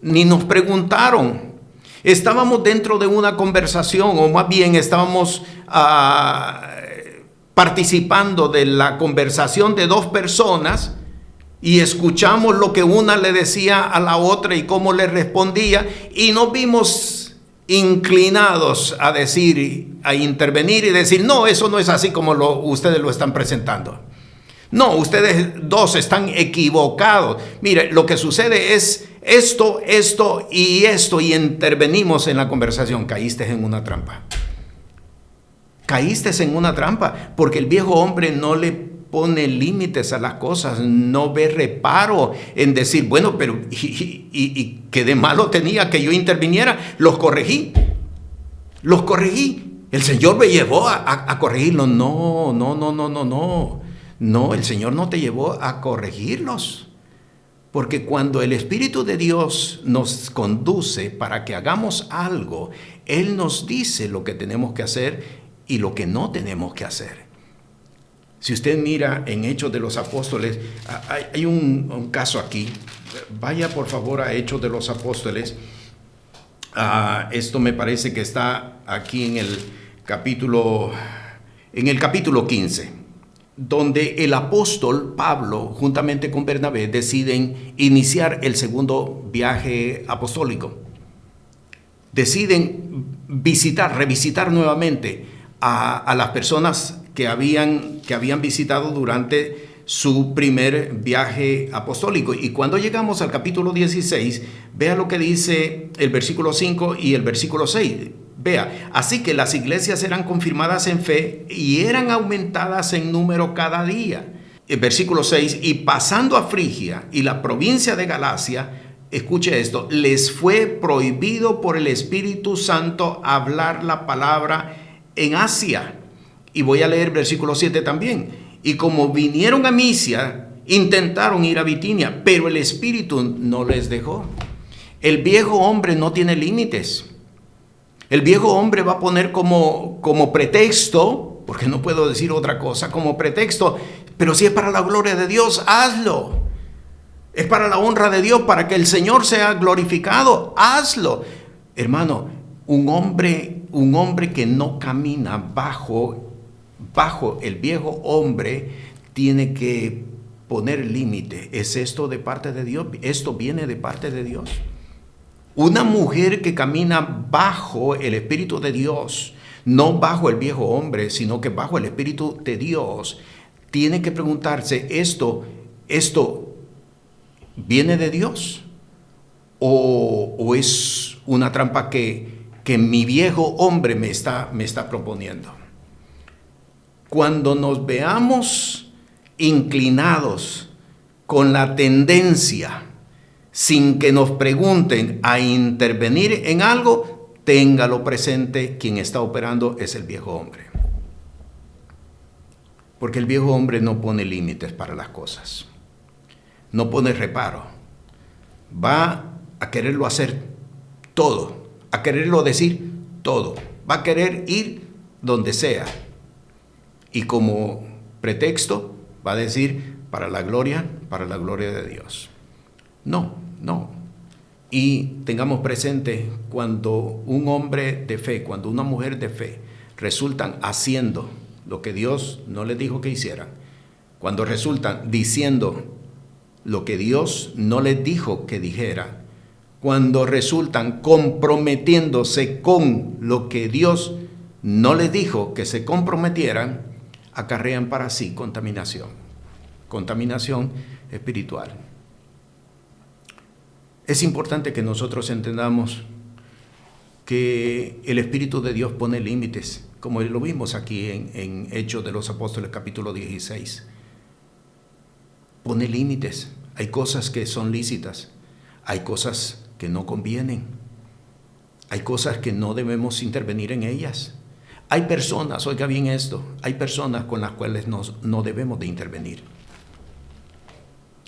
ni nos preguntaron. Estábamos dentro de una conversación, o más bien estábamos participando de la conversación de dos personas y escuchamos lo que una le decía a la otra y cómo le respondía, y nos vimos inclinados a decir, a intervenir y decir: no, eso no es así como ustedes lo están presentando. No, ustedes dos están equivocados. Mire, lo que sucede es esto, y intervenimos en la conversación. Caíste en una trampa. Caíste en una trampa, porque el viejo hombre no le pone límites a las cosas, no ve reparo en decir: bueno, pero ¿y qué de malo tenía que yo interviniera? Los corregí. El Señor me llevó a corregirlos. No, el Señor no te llevó a corregirlos. Porque cuando el Espíritu de Dios nos conduce para que hagamos algo, Él nos dice lo que tenemos que hacer y lo que no tenemos que hacer. Si usted mira en Hechos de los Apóstoles, hay un caso aquí. Vaya por favor a Hechos de los Apóstoles. Esto me parece que está aquí en el capítulo 15. Donde el apóstol Pablo, juntamente con Bernabé, deciden iniciar el segundo viaje apostólico. Deciden revisitar nuevamente a las personas que habían visitado durante su primer viaje apostólico. Y cuando llegamos al capítulo 16, vea lo que dice el versículo 5 y el versículo 6. Vea, así que las iglesias eran confirmadas en fe y eran aumentadas en número cada día. El versículo 6, y pasando a Frigia y la provincia de Galacia, escuche esto, les fue prohibido por el Espíritu Santo hablar la palabra en Asia. Y voy a leer versículo 7 también. Y como vinieron a Misia, intentaron ir a Bitinia, pero el Espíritu no les dejó. El viejo hombre no tiene límites. El viejo hombre va a poner como pretexto, porque no puedo decir otra cosa, como pretexto, pero si es para la gloria de Dios, hazlo. Es para la honra de Dios, para que el Señor sea glorificado, hazlo. Hermano, un hombre que no camina bajo el viejo hombre tiene que poner límite. ¿Es esto de parte de Dios? ¿Esto viene de parte de Dios? Una mujer que camina bajo el Espíritu de Dios, no bajo el viejo hombre, sino que bajo el Espíritu de Dios, tiene que preguntarse, ¿esto viene de Dios? ¿O es una trampa que mi viejo hombre me está proponiendo? Cuando nos veamos inclinados con la tendencia, sin que nos pregunten, a intervenir en algo, téngalo presente, quien está operando es el viejo hombre. Porque el viejo hombre no pone límites para las cosas, no pone reparo, va a quererlo hacer todo, a quererlo decir todo, va a querer ir donde sea. Y como pretexto va a decir para la gloria de Dios. No. Y tengamos presente, cuando un hombre de fe, cuando una mujer de fe resultan haciendo lo que Dios no les dijo que hicieran, cuando resultan diciendo lo que Dios no les dijo que dijeran, cuando resultan comprometiéndose con lo que Dios no les dijo que se comprometieran, acarrean para sí contaminación espiritual. Es importante que nosotros entendamos que el Espíritu de Dios pone límites, como lo vimos aquí en Hechos de los Apóstoles capítulo 16. Pone límites. Hay cosas que son lícitas, hay cosas que no convienen, hay cosas que no debemos intervenir en ellas. Hay personas, oiga bien esto, hay personas con las cuales no debemos de intervenir.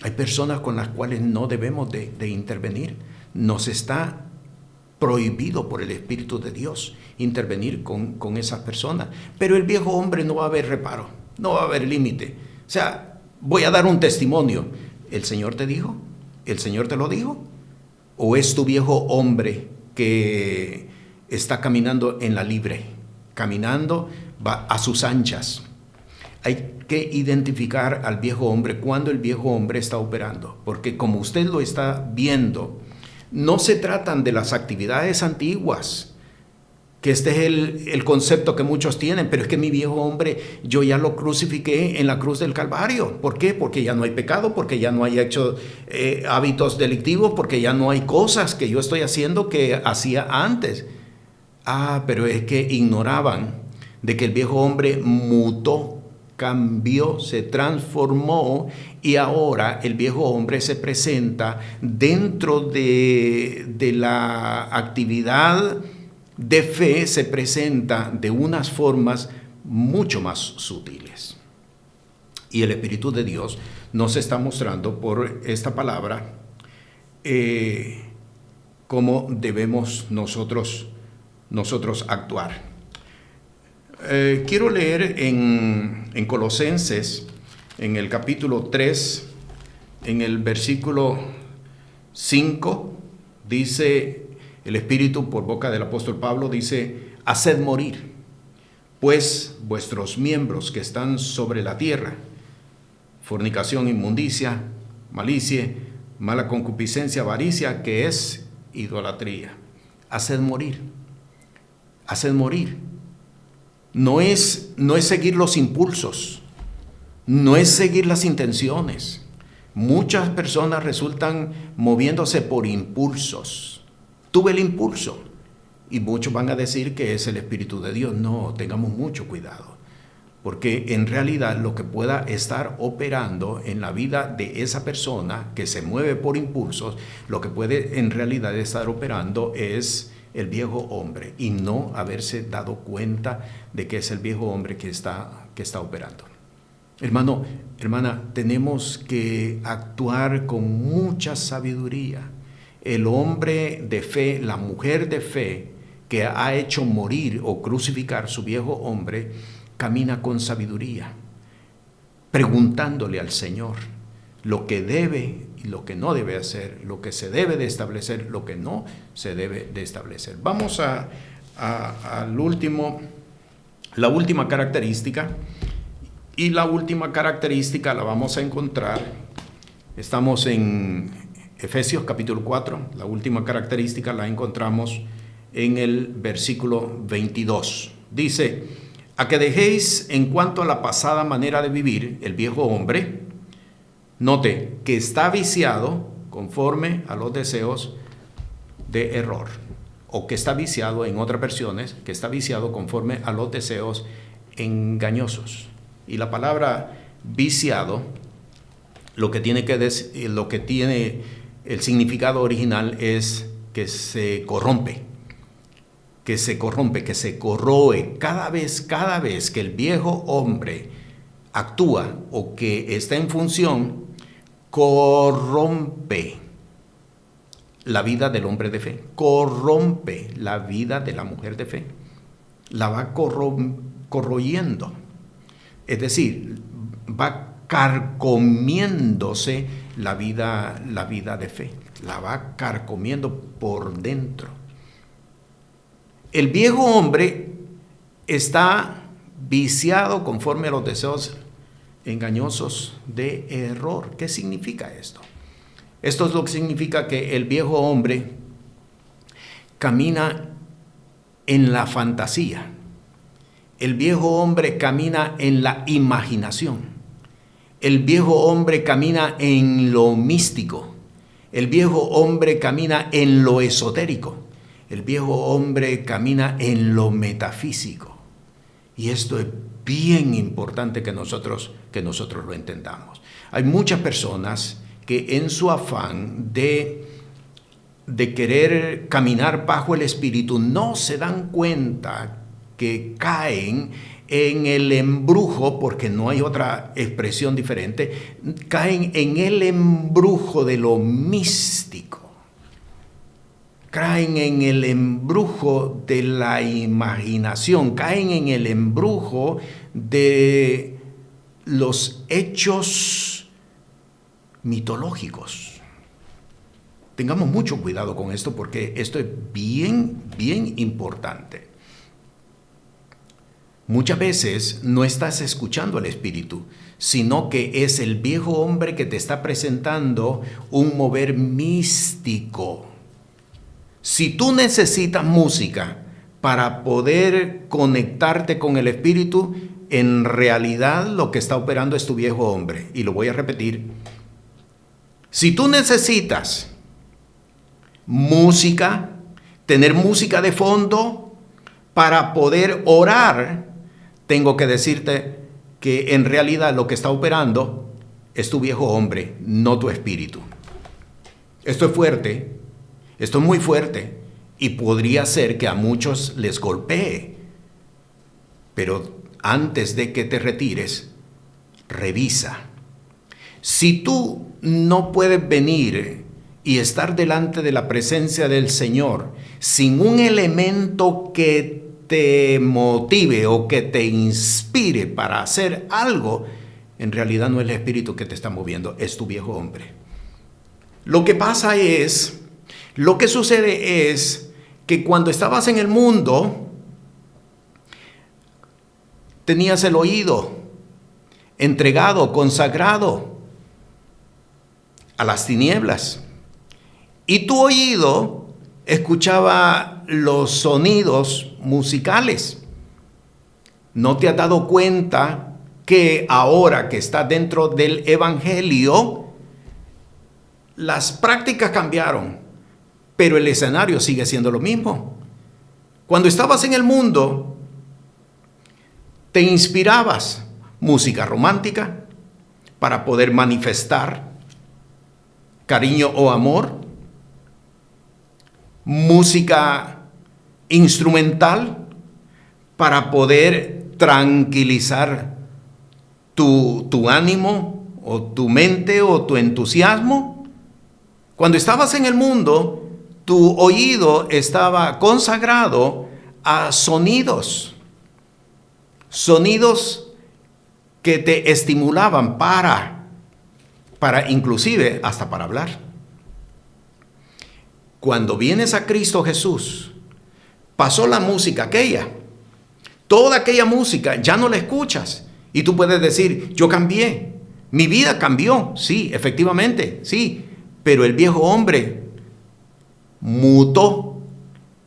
Hay personas con las cuales no debemos de intervenir. Nos está prohibido por el Espíritu de Dios intervenir con esas personas. Pero el viejo hombre no va a haber reparo, no va a haber límite. O sea, voy a dar un testimonio. ¿El Señor te dijo? ¿El Señor te lo dijo? ¿O es tu viejo hombre que está caminando en la libre? Caminando va a sus anchas. Hay que identificar al viejo hombre cuando el viejo hombre está operando, porque como usted lo está viendo, no se tratan de las actividades antiguas, que este es el concepto que muchos tienen, pero es que mi viejo hombre yo ya lo crucifiqué en la cruz del Calvario. ¿Por qué? Porque ya no hay pecado, porque ya no hay hecho hábitos delictivos, porque ya no hay cosas que yo estoy haciendo que hacía antes. Pero es que ignoraban de que el viejo hombre mutó, cambió, se transformó, y ahora el viejo hombre se presenta dentro de la actividad de fe, se presenta de unas formas mucho más sutiles. Y el Espíritu de Dios nos está mostrando por esta palabra cómo debemos nosotros actuar. Quiero leer en Colosenses, en el capítulo 3, en el versículo 5, dice el Espíritu por boca del apóstol Pablo, dice: haced morir, pues, vuestros miembros que están sobre la tierra, fornicación, inmundicia, malicia, mala concupiscencia, avaricia, que es idolatría. Haced morir. Haced morir. No es seguir los impulsos, no es seguir las intenciones. Muchas personas resultan moviéndose por impulsos. Tuve el impulso, y muchos van a decir que es el Espíritu de Dios. No, tengamos mucho cuidado, porque en realidad lo que pueda estar operando en la vida de esa persona que se mueve por impulsos, lo que puede en realidad estar operando es el viejo hombre y no haberse dado cuenta de que es el viejo hombre que está operando. Hermano, hermana, tenemos que actuar con mucha sabiduría. El hombre de fe, la mujer de fe que ha hecho morir o crucificar su viejo hombre, camina con sabiduría, preguntándole al Señor lo que debe y lo que no debe hacer, lo que se debe de establecer, lo que no se debe de establecer. Vamos al último, la última característica, y la última característica la vamos a encontrar, estamos en Efesios capítulo 4, la última característica la encontramos en el versículo 22. Dice: a que dejéis en cuanto a la pasada manera de vivir el viejo hombre, note que está viciado conforme a los deseos de error, o que está viciado, en otras versiones, que está viciado conforme a los deseos engañosos. Y la palabra viciado, lo que tiene el significado original es que se corrompe, que se corroe. Cada vez que el viejo hombre actúa o que está en función, corrompe la vida del hombre de fe, corrompe la vida de la mujer de fe, la va corroyendo. Es decir, va carcomiéndose la vida de fe, la va carcomiendo por dentro. El viejo hombre está viciado conforme a los deseos engañosos de error. ¿Qué significa esto? Esto es lo que significa que el viejo hombre camina en la fantasía. El viejo hombre camina en la imaginación. El viejo hombre camina en lo místico. El viejo hombre camina en lo esotérico. El viejo hombre camina en lo metafísico. Y esto es bien importante que nosotros lo entendamos. Hay muchas personas que en su afán de querer caminar bajo el Espíritu no se dan cuenta que caen en el embrujo, porque no hay otra expresión diferente, caen en el embrujo de lo místico. Caen en el embrujo de la imaginación, caen en el embrujo de los hechos mitológicos. Tengamos mucho cuidado con esto porque esto es bien, bien importante. Muchas veces no estás escuchando al Espíritu, sino que es el viejo hombre que te está presentando un mover místico. Si tú necesitas música para poder conectarte con el Espíritu, en realidad lo que está operando es tu viejo hombre. Y lo voy a repetir. Si tú necesitas música, tener música de fondo para poder orar, tengo que decirte que en realidad lo que está operando es tu viejo hombre, no tu espíritu. Esto es fuerte, esto es muy fuerte y podría ser que a muchos les golpee. Pero antes de que te retires, revisa. Si tú no puedes venir y estar delante de la presencia del Señor sin un elemento que te motive o que te inspire para hacer algo, en realidad no es el espíritu que te está moviendo, es tu viejo hombre. Lo que sucede es que cuando estabas en el mundo, tenías el oído entregado, consagrado a las tinieblas. Y tu oído escuchaba los sonidos musicales. ¿No te has dado cuenta que ahora que estás dentro del Evangelio, las prácticas cambiaron, pero el escenario sigue siendo lo mismo? Cuando estabas en el mundo, te inspirabas música romántica para poder manifestar cariño o amor, música instrumental para poder tranquilizar tu ánimo o tu mente o tu entusiasmo. Cuando estabas en el mundo, tu oído estaba consagrado a sonidos que te estimulaban para inclusive hasta para hablar. Cuando vienes a Cristo Jesús, pasó la música aquella. Toda aquella música ya no la escuchas. Y tú puedes decir, yo cambié. Mi vida cambió. Sí, efectivamente, sí. Pero el viejo hombre mutó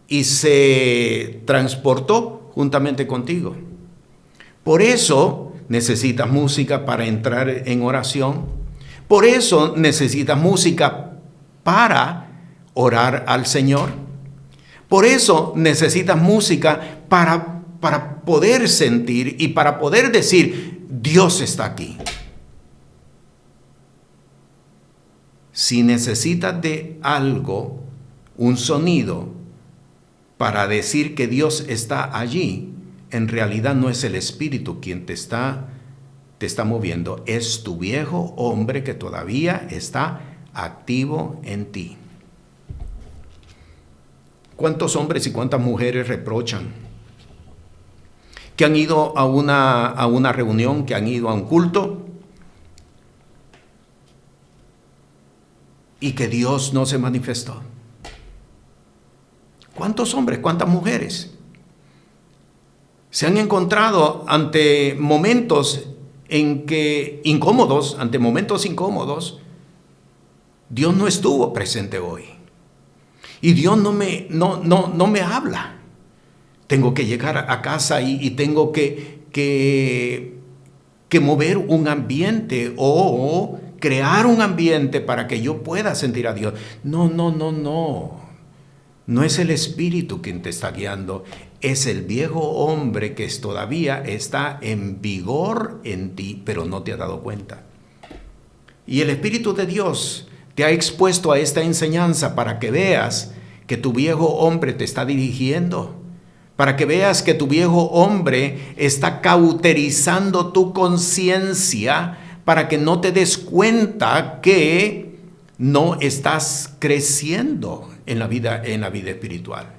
y se transportó juntamente contigo. Por eso necesitas música para entrar en oración. Por eso necesitas música para orar al Señor. Por eso necesitas música para poder sentir y para poder decir, Dios está aquí. Si necesitas de algo, un sonido, para decir que Dios está allí, en realidad no es el Espíritu quien te está moviendo, es tu viejo hombre que todavía está activo en ti. ¿Cuántos hombres y cuántas mujeres reprochan que han ido a una reunión, que han ido a un culto y que Dios no se manifestó? ¿Cuántos hombres, cuántas mujeres se han encontrado ante momentos incómodos, Dios no estuvo presente hoy? Y Dios no me habla. Tengo que llegar a casa y tengo que mover un ambiente o crear un ambiente para que yo pueda sentir a Dios. No. No es el Espíritu quien te está guiando. Es el viejo hombre que todavía está en vigor en ti, pero no te has dado cuenta. Y el Espíritu de Dios te ha expuesto a esta enseñanza para que veas que tu viejo hombre te está dirigiendo, para que veas que tu viejo hombre está cauterizando tu conciencia, para que no te des cuenta que no estás creciendo en la vida espiritual.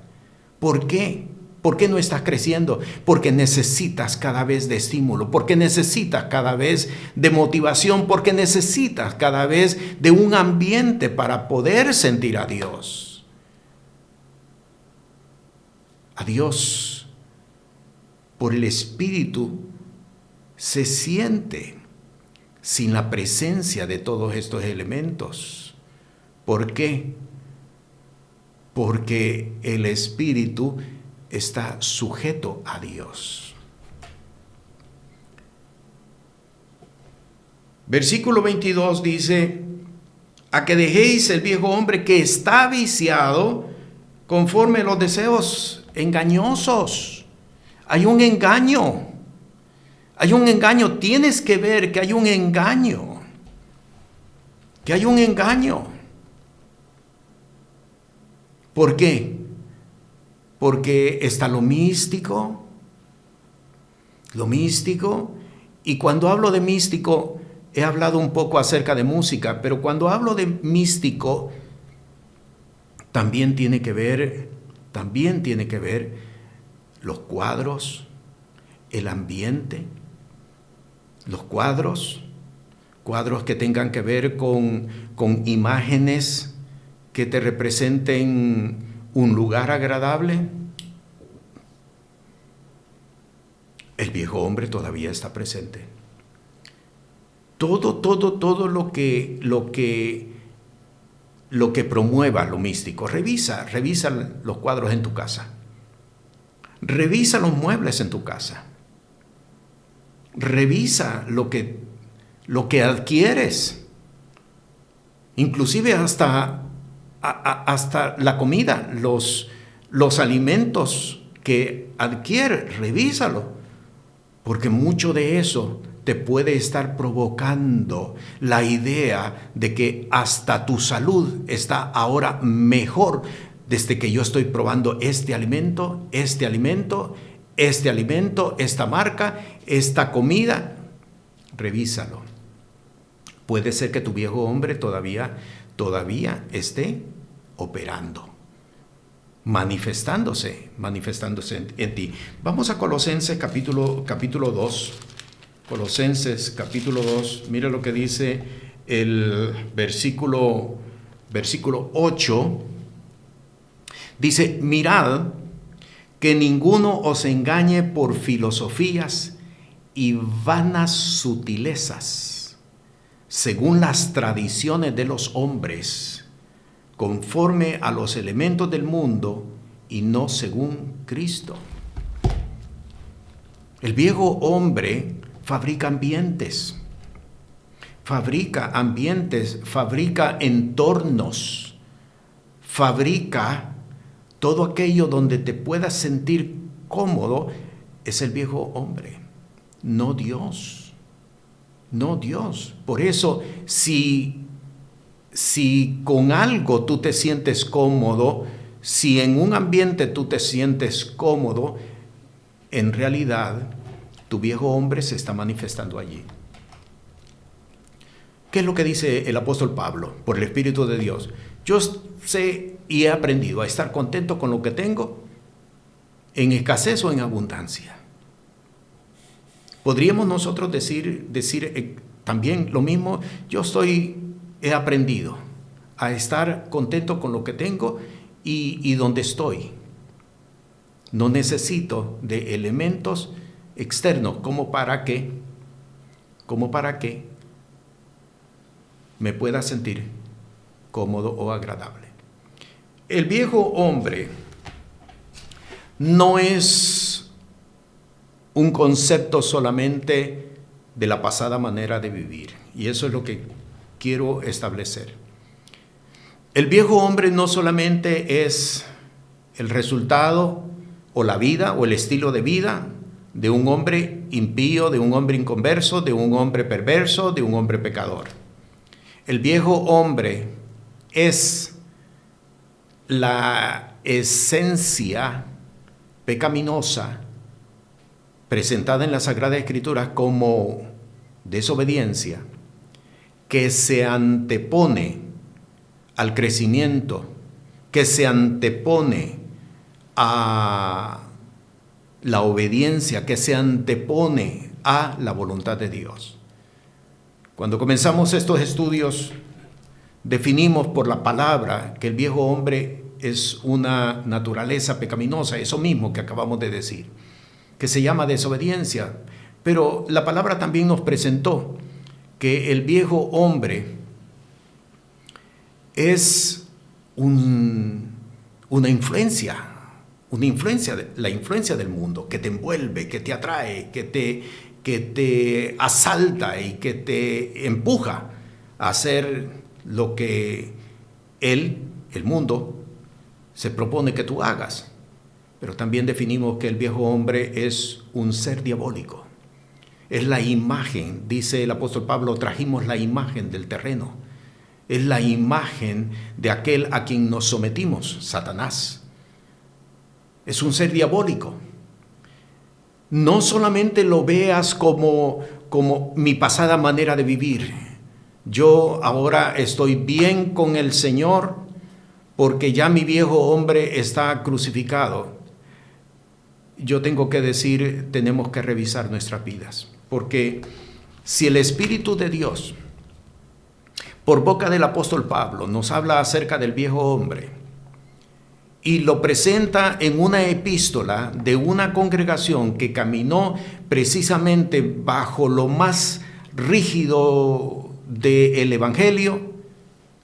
¿Por qué? ¿Por qué no estás creciendo? Porque necesitas cada vez de estímulo, porque necesitas cada vez de motivación, porque necesitas cada vez de un ambiente para poder sentir a Dios. A Dios, por el Espíritu, se siente sin la presencia de todos estos elementos. ¿Por qué? Porque el Espíritu está sujeto a Dios. Versículo 22 dice, a que dejéis el viejo hombre que está viciado conforme a los deseos engañosos. Hay un engaño. Tienes que ver que hay un engaño. ¿Por qué? Porque está lo místico. Y cuando hablo de místico, he hablado un poco acerca de música, pero cuando hablo de místico, también tiene que ver los cuadros, el ambiente, los cuadros que tengan que ver con imágenes que te representen un lugar agradable. El viejo hombre todavía está presente. Todo lo que promueva lo místico. Revisa los cuadros en tu casa. Revisa los muebles en tu casa. Revisa lo que adquieres. Inclusive hasta la comida, los alimentos que adquieres, revísalo. porque mucho de eso te puede estar provocando la idea de que hasta tu salud está ahora mejor desde que yo estoy probando este alimento, esta marca, esta comida. Revísalo. Puede ser que tu viejo hombre todavía esté operando, manifestándose en ti. Vamos a Colosenses capítulo 2. Colosenses capítulo 2, mira lo que dice el versículo 8. Dice: mirad que ninguno os engañe por filosofías y vanas sutilezas, según las tradiciones de los hombres, conforme a los elementos del mundo y no según Cristo. El viejo hombre fabrica ambientes, fabrica entornos, fabrica todo aquello donde te puedas sentir cómodo. Es el viejo hombre, no Dios. No Dios. Por eso, si con algo tú te sientes cómodo, si en un ambiente tú te sientes cómodo, en realidad tu viejo hombre se está manifestando allí. ¿Qué es lo que dice el apóstol Pablo por el Espíritu de Dios? Yo sé y he aprendido a estar contento con lo que tengo, en escasez o en abundancia. Podríamos nosotros decir también lo mismo. He aprendido a estar contento con lo que tengo y donde estoy. No necesito de elementos externos como para que me pueda sentir cómodo o agradable. El viejo hombre no es un concepto solamente de la pasada manera de vivir, y eso es lo que quiero establecer. El viejo hombre no solamente es el resultado o la vida o el estilo de vida de un hombre impío, de un hombre inconverso, de un hombre perverso, de un hombre pecador. El viejo hombre es la esencia pecaminosa presentada en la Sagrada Escritura como desobediencia, que se antepone al crecimiento, que se antepone a la obediencia, que se antepone a la voluntad de Dios. Cuando comenzamos estos estudios, definimos por la palabra que el viejo hombre es una naturaleza pecaminosa, eso mismo que acabamos de decir, que se llama desobediencia. Pero la palabra también nos presentó que el viejo hombre es la influencia del mundo, que te envuelve, que te atrae, que te asalta y que te empuja a hacer lo que el mundo se propone que tú hagas. Pero también definimos que el viejo hombre es un ser diabólico. Es la imagen, dice el apóstol Pablo, trajimos la imagen del terreno. Es la imagen de aquel a quien nos sometimos, Satanás. Es un ser diabólico. No solamente lo veas como mi pasada manera de vivir. Yo ahora estoy bien con el Señor porque ya mi viejo hombre está crucificado. Yo tengo que decir, tenemos que revisar nuestras vidas. Porque si el Espíritu de Dios, por boca del apóstol Pablo, nos habla acerca del viejo hombre y lo presenta en una epístola de una congregación que caminó precisamente bajo lo más rígido del Evangelio,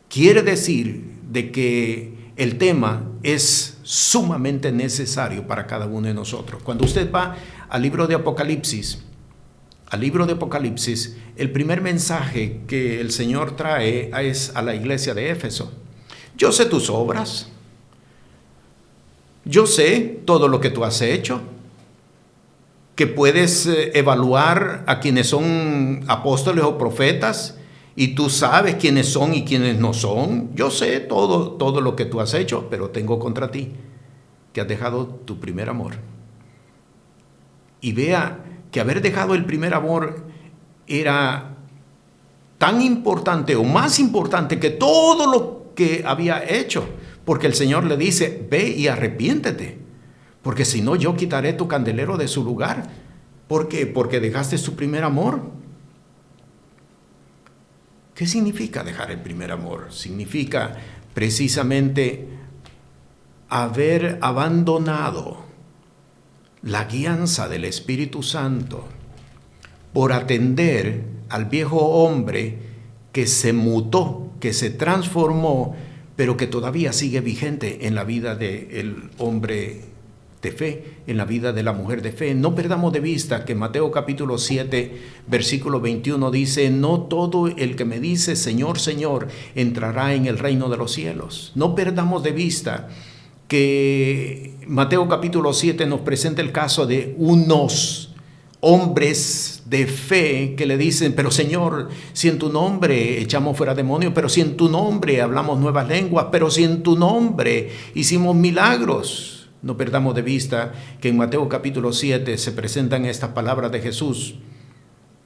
quiere decir de que el tema es sumamente necesario para cada uno de nosotros. Cuando usted va al libro de Apocalipsis, el primer mensaje que el Señor trae es a la iglesia de Éfeso. Yo sé tus obras, yo sé todo lo que tú has hecho, que puedes evaluar a quienes son apóstoles o profetas y tú sabes quiénes son y quiénes no son. Yo sé todo lo que tú has hecho, pero tengo contra ti que has dejado tu primer amor. Y vea que haber dejado el primer amor era tan importante o más importante que todo lo que había hecho, porque el Señor le dice: ve y arrepiéntete, porque si no yo quitaré tu candelero de su lugar. ¿Por qué? Porque dejaste su primer amor. ¿Qué significa dejar el primer amor? Significa precisamente haber abandonado la guianza del Espíritu Santo por atender al viejo hombre que se mutó, que se transformó, pero que todavía sigue vigente en la vida del hombre de fe, en la vida de la mujer de fe. No perdamos de vista que Mateo capítulo 7, versículo 21 dice: no todo el que me dice Señor, Señor, entrará en el reino de los cielos. No perdamos de vista que Mateo capítulo 7 nos presenta el caso de unos hombres de fe que le dicen: pero Señor, si en tu nombre echamos fuera demonios, pero si en tu nombre hablamos nuevas lenguas, pero si en tu nombre hicimos milagros. No perdamos de vista que en Mateo capítulo 7 se presentan estas palabras de Jesús: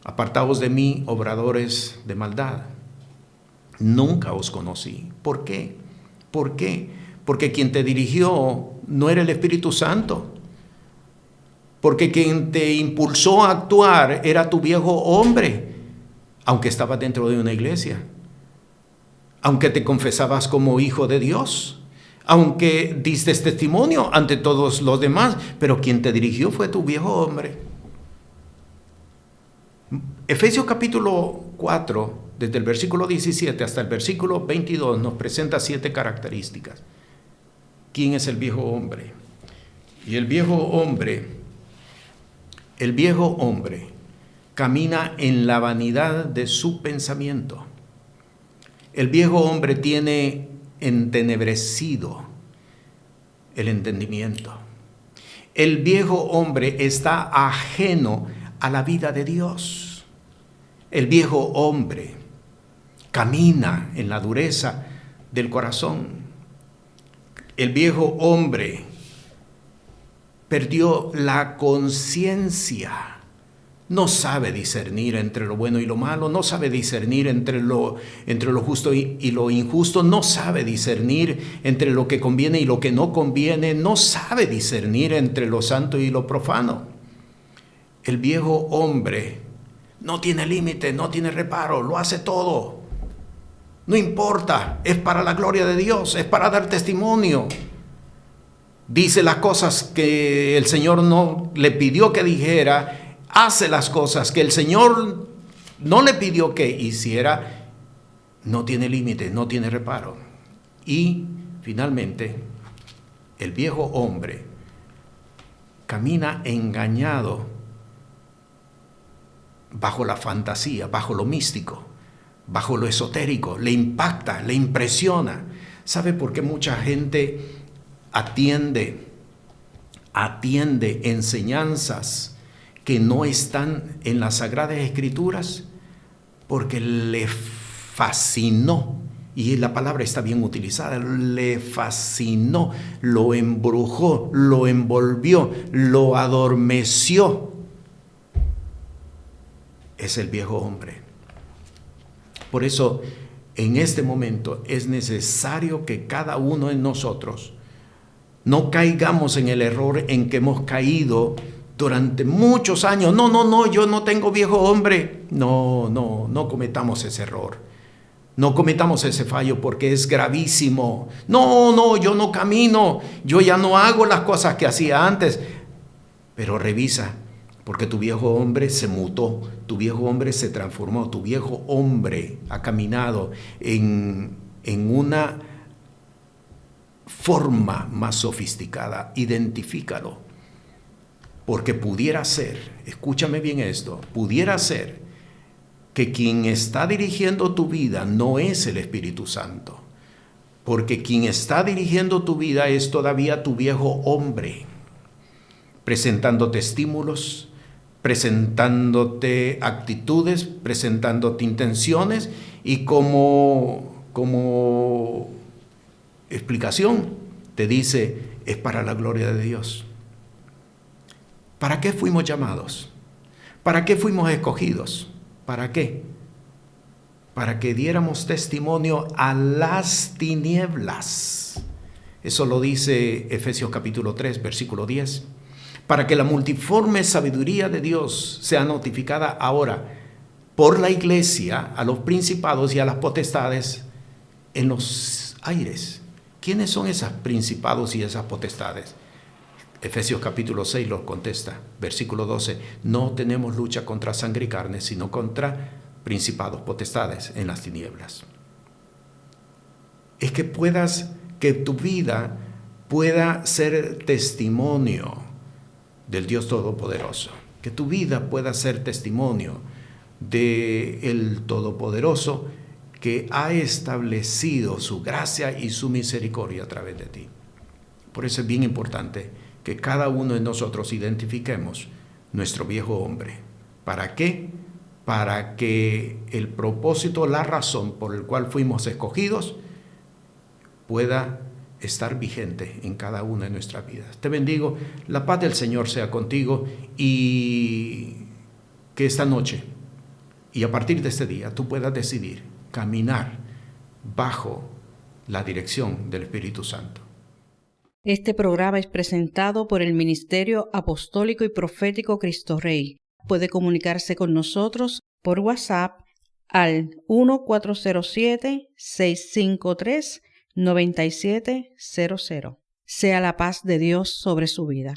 apartaos de mí, obradores de maldad, nunca os conocí. ¿Por qué? ¿Por qué? Porque quien te dirigió no era el Espíritu Santo. Porque quien te impulsó a actuar era tu viejo hombre, aunque estabas dentro de una iglesia, aunque te confesabas como hijo de Dios, aunque diste testimonio ante todos los demás, pero quien te dirigió fue tu viejo hombre. Efesios capítulo 4, desde el versículo 17 hasta el versículo 22, nos presenta 7 características. ¿Quién es el viejo hombre? Y el viejo hombre camina en la vanidad de su pensamiento. El viejo hombre tiene entenebrecido el entendimiento. El viejo hombre está ajeno a la vida de Dios. El viejo hombre camina en la dureza del corazón. El viejo hombre perdió la conciencia. No sabe discernir entre lo bueno y lo malo, no sabe discernir entre lo justo y lo injusto, no sabe discernir entre lo que conviene y lo que no conviene, no sabe discernir entre lo santo y lo profano. El viejo hombre no tiene límite, no tiene reparo, lo hace todo. No importa, es para la gloria de Dios, es para dar testimonio. Dice las cosas que el Señor no le pidió que dijera, hace las cosas que el Señor no le pidió que hiciera, no tiene límite, no tiene reparo. Y finalmente, el viejo hombre camina engañado bajo la fantasía, bajo lo místico, bajo lo esotérico, le impacta, le impresiona. ¿Sabe por qué mucha gente atiende enseñanzas que no están en las Sagradas Escrituras? Porque le fascinó, y la palabra está bien utilizada, le fascinó, lo embrujó, lo envolvió, lo adormeció. Es el viejo hombre. Por eso, en este momento es necesario que cada uno de nosotros no caigamos en el error en que hemos caído durante muchos años. No, yo no tengo viejo hombre. No cometamos ese error. No cometamos ese fallo porque es gravísimo. No, yo no camino. Yo ya no hago las cosas que hacía antes. Pero revisa, porque tu viejo hombre se mutó, tu viejo hombre se transformó, tu viejo hombre ha caminado en una forma más sofisticada. Identifícalo. Porque pudiera ser, escúchame bien esto, pudiera ser que quien está dirigiendo tu vida no es el Espíritu Santo. Porque quien está dirigiendo tu vida es todavía tu viejo hombre, presentándote estímulos, presentándote actitudes, presentándote intenciones, y como explicación te dice, es para la gloria de Dios. ¿Para qué fuimos llamados? ¿Para qué fuimos escogidos? ¿Para qué? Para que diéramos testimonio a las tinieblas. Eso lo dice Efesios capítulo 3, versículo 10. Para que la multiforme sabiduría de Dios sea notificada ahora por la iglesia a los principados y a las potestades en los aires. ¿Quiénes son esos principados y esas potestades? Efesios capítulo 6 los contesta, versículo 12. No tenemos lucha contra sangre y carne, sino contra principados, potestades en las tinieblas. Es que tu vida pueda ser testimonio del Dios Todopoderoso. Que tu vida pueda ser testimonio del Todopoderoso, que ha establecido su gracia y su misericordia a través de ti. Por eso es bien importante que cada uno de nosotros identifiquemos nuestro viejo hombre. ¿Para qué? Para que el propósito, la razón por el cual fuimos escogidos pueda estar vigente en cada una de nuestras vidas. Te bendigo, la paz del Señor sea contigo, y que esta noche y a partir de este día tú puedas decidir caminar bajo la dirección del Espíritu Santo. Este programa es presentado por el Ministerio Apostólico y Profético Cristo Rey. Puede comunicarse con nosotros por WhatsApp al 1407-653-9700. Sea la paz de Dios sobre su vida.